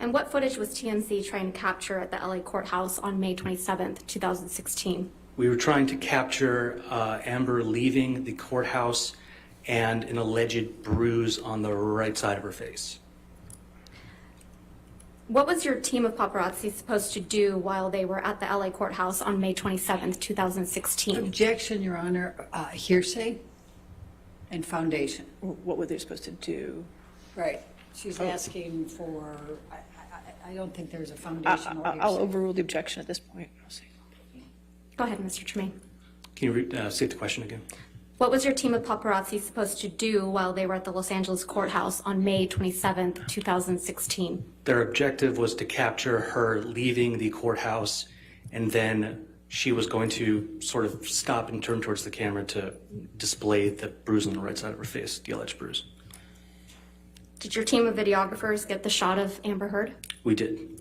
And what footage was TMZ trying to capture at the LA courthouse on May 27th, 2016? We were trying to capture Amber leaving the courthouse and an alleged bruise on the right side of her face. What was your team of paparazzi supposed to do while they were at the LA courthouse on May 27th, 2016? Objection, Your Honor. Hearsay and foundation. What were they supposed to do? Right. She's asking for, I don't think there's a foundation or I'll hearsay. overrule the objection at this point. I'll see. Go ahead, Mr. Tremaine. Can you state the question again? What was your team of paparazzi supposed to do while they were at the Los Angeles courthouse on May 27th, 2016? Their objective was to capture her leaving the courthouse, and then she was going to sort of stop and turn towards the camera to display the bruise on the right side of her face, the alleged bruise. Did your team of videographers get the shot of Amber Heard? We did.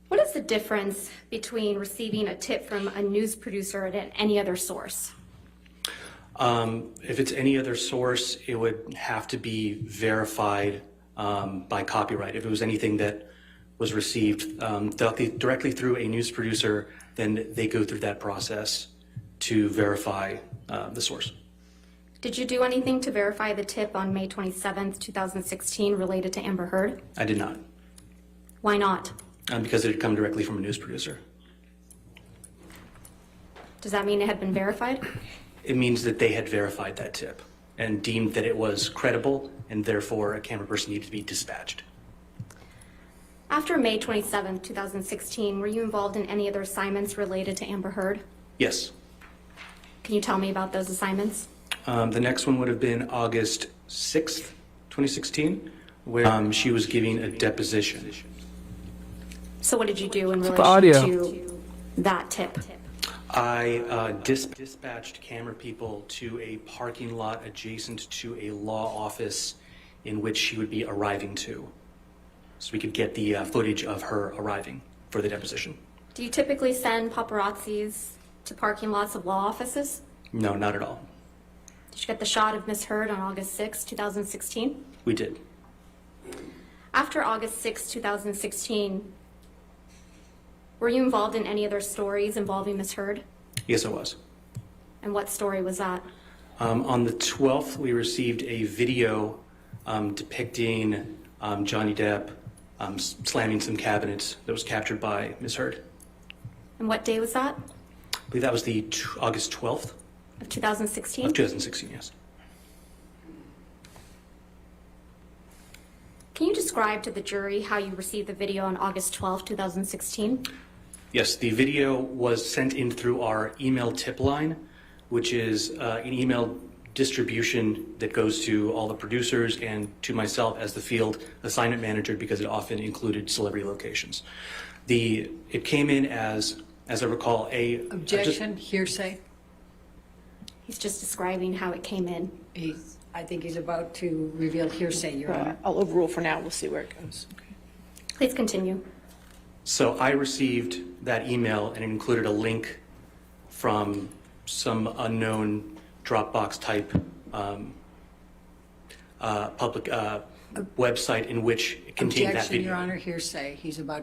What is the difference between receiving a tip from a news producer and any other source? If it's any other source, it would have to be verified by copyright. If it was anything that was received directly through a news producer, then they go through that process to verify the source. Did you do anything to verify the tip on May 27th, 2016 related to Amber Heard? I did not. Why not? Because it had come directly from a news producer. Does that mean it had been verified? It means that they had verified that tip and deemed that it was credible, and therefore a camera person needed to be dispatched. After May 27th, 2016, were you involved in any other assignments related to Amber Heard? Yes. Can you tell me about those assignments? The next one would have been August 6th, 2016, where she was giving a deposition. So what did you do in relation audio. to that tip? I dispatched camera people to a parking lot adjacent to a law office in which she would be arriving to, so we could get the footage of her arriving for the deposition. Do you typically send paparazzis to parking lots of law offices? No, not at all. Did you get the shot of Ms. Heard on August 6, 2016? We did. After August 6, 2016, were you involved in any other stories involving Ms. Heard? Yes, I was. And what story was that? On the 12th, we received a video depicting Johnny Depp slamming some cabinets that was captured by Ms. Heard. And what day was that? I believe that was the August 12th Of 2016? of 2016, yes. Can you describe to the jury how you received the video on August 12, 2016? Yes, the video was sent in through our email tip line, which is an email distribution that goes to all the producers and to myself as the field assignment manager, because it often included celebrity locations. It came in as I recall, Objection, hearsay. He's just describing how it came in. I think he's about to reveal hearsay, Your Honor. I'll overrule for now. We'll see where it goes. Okay. Please continue. So I received that email, and it included a link from some unknown Dropbox type public website in which it contained that Objection, video. Your Honor, hearsay. He's about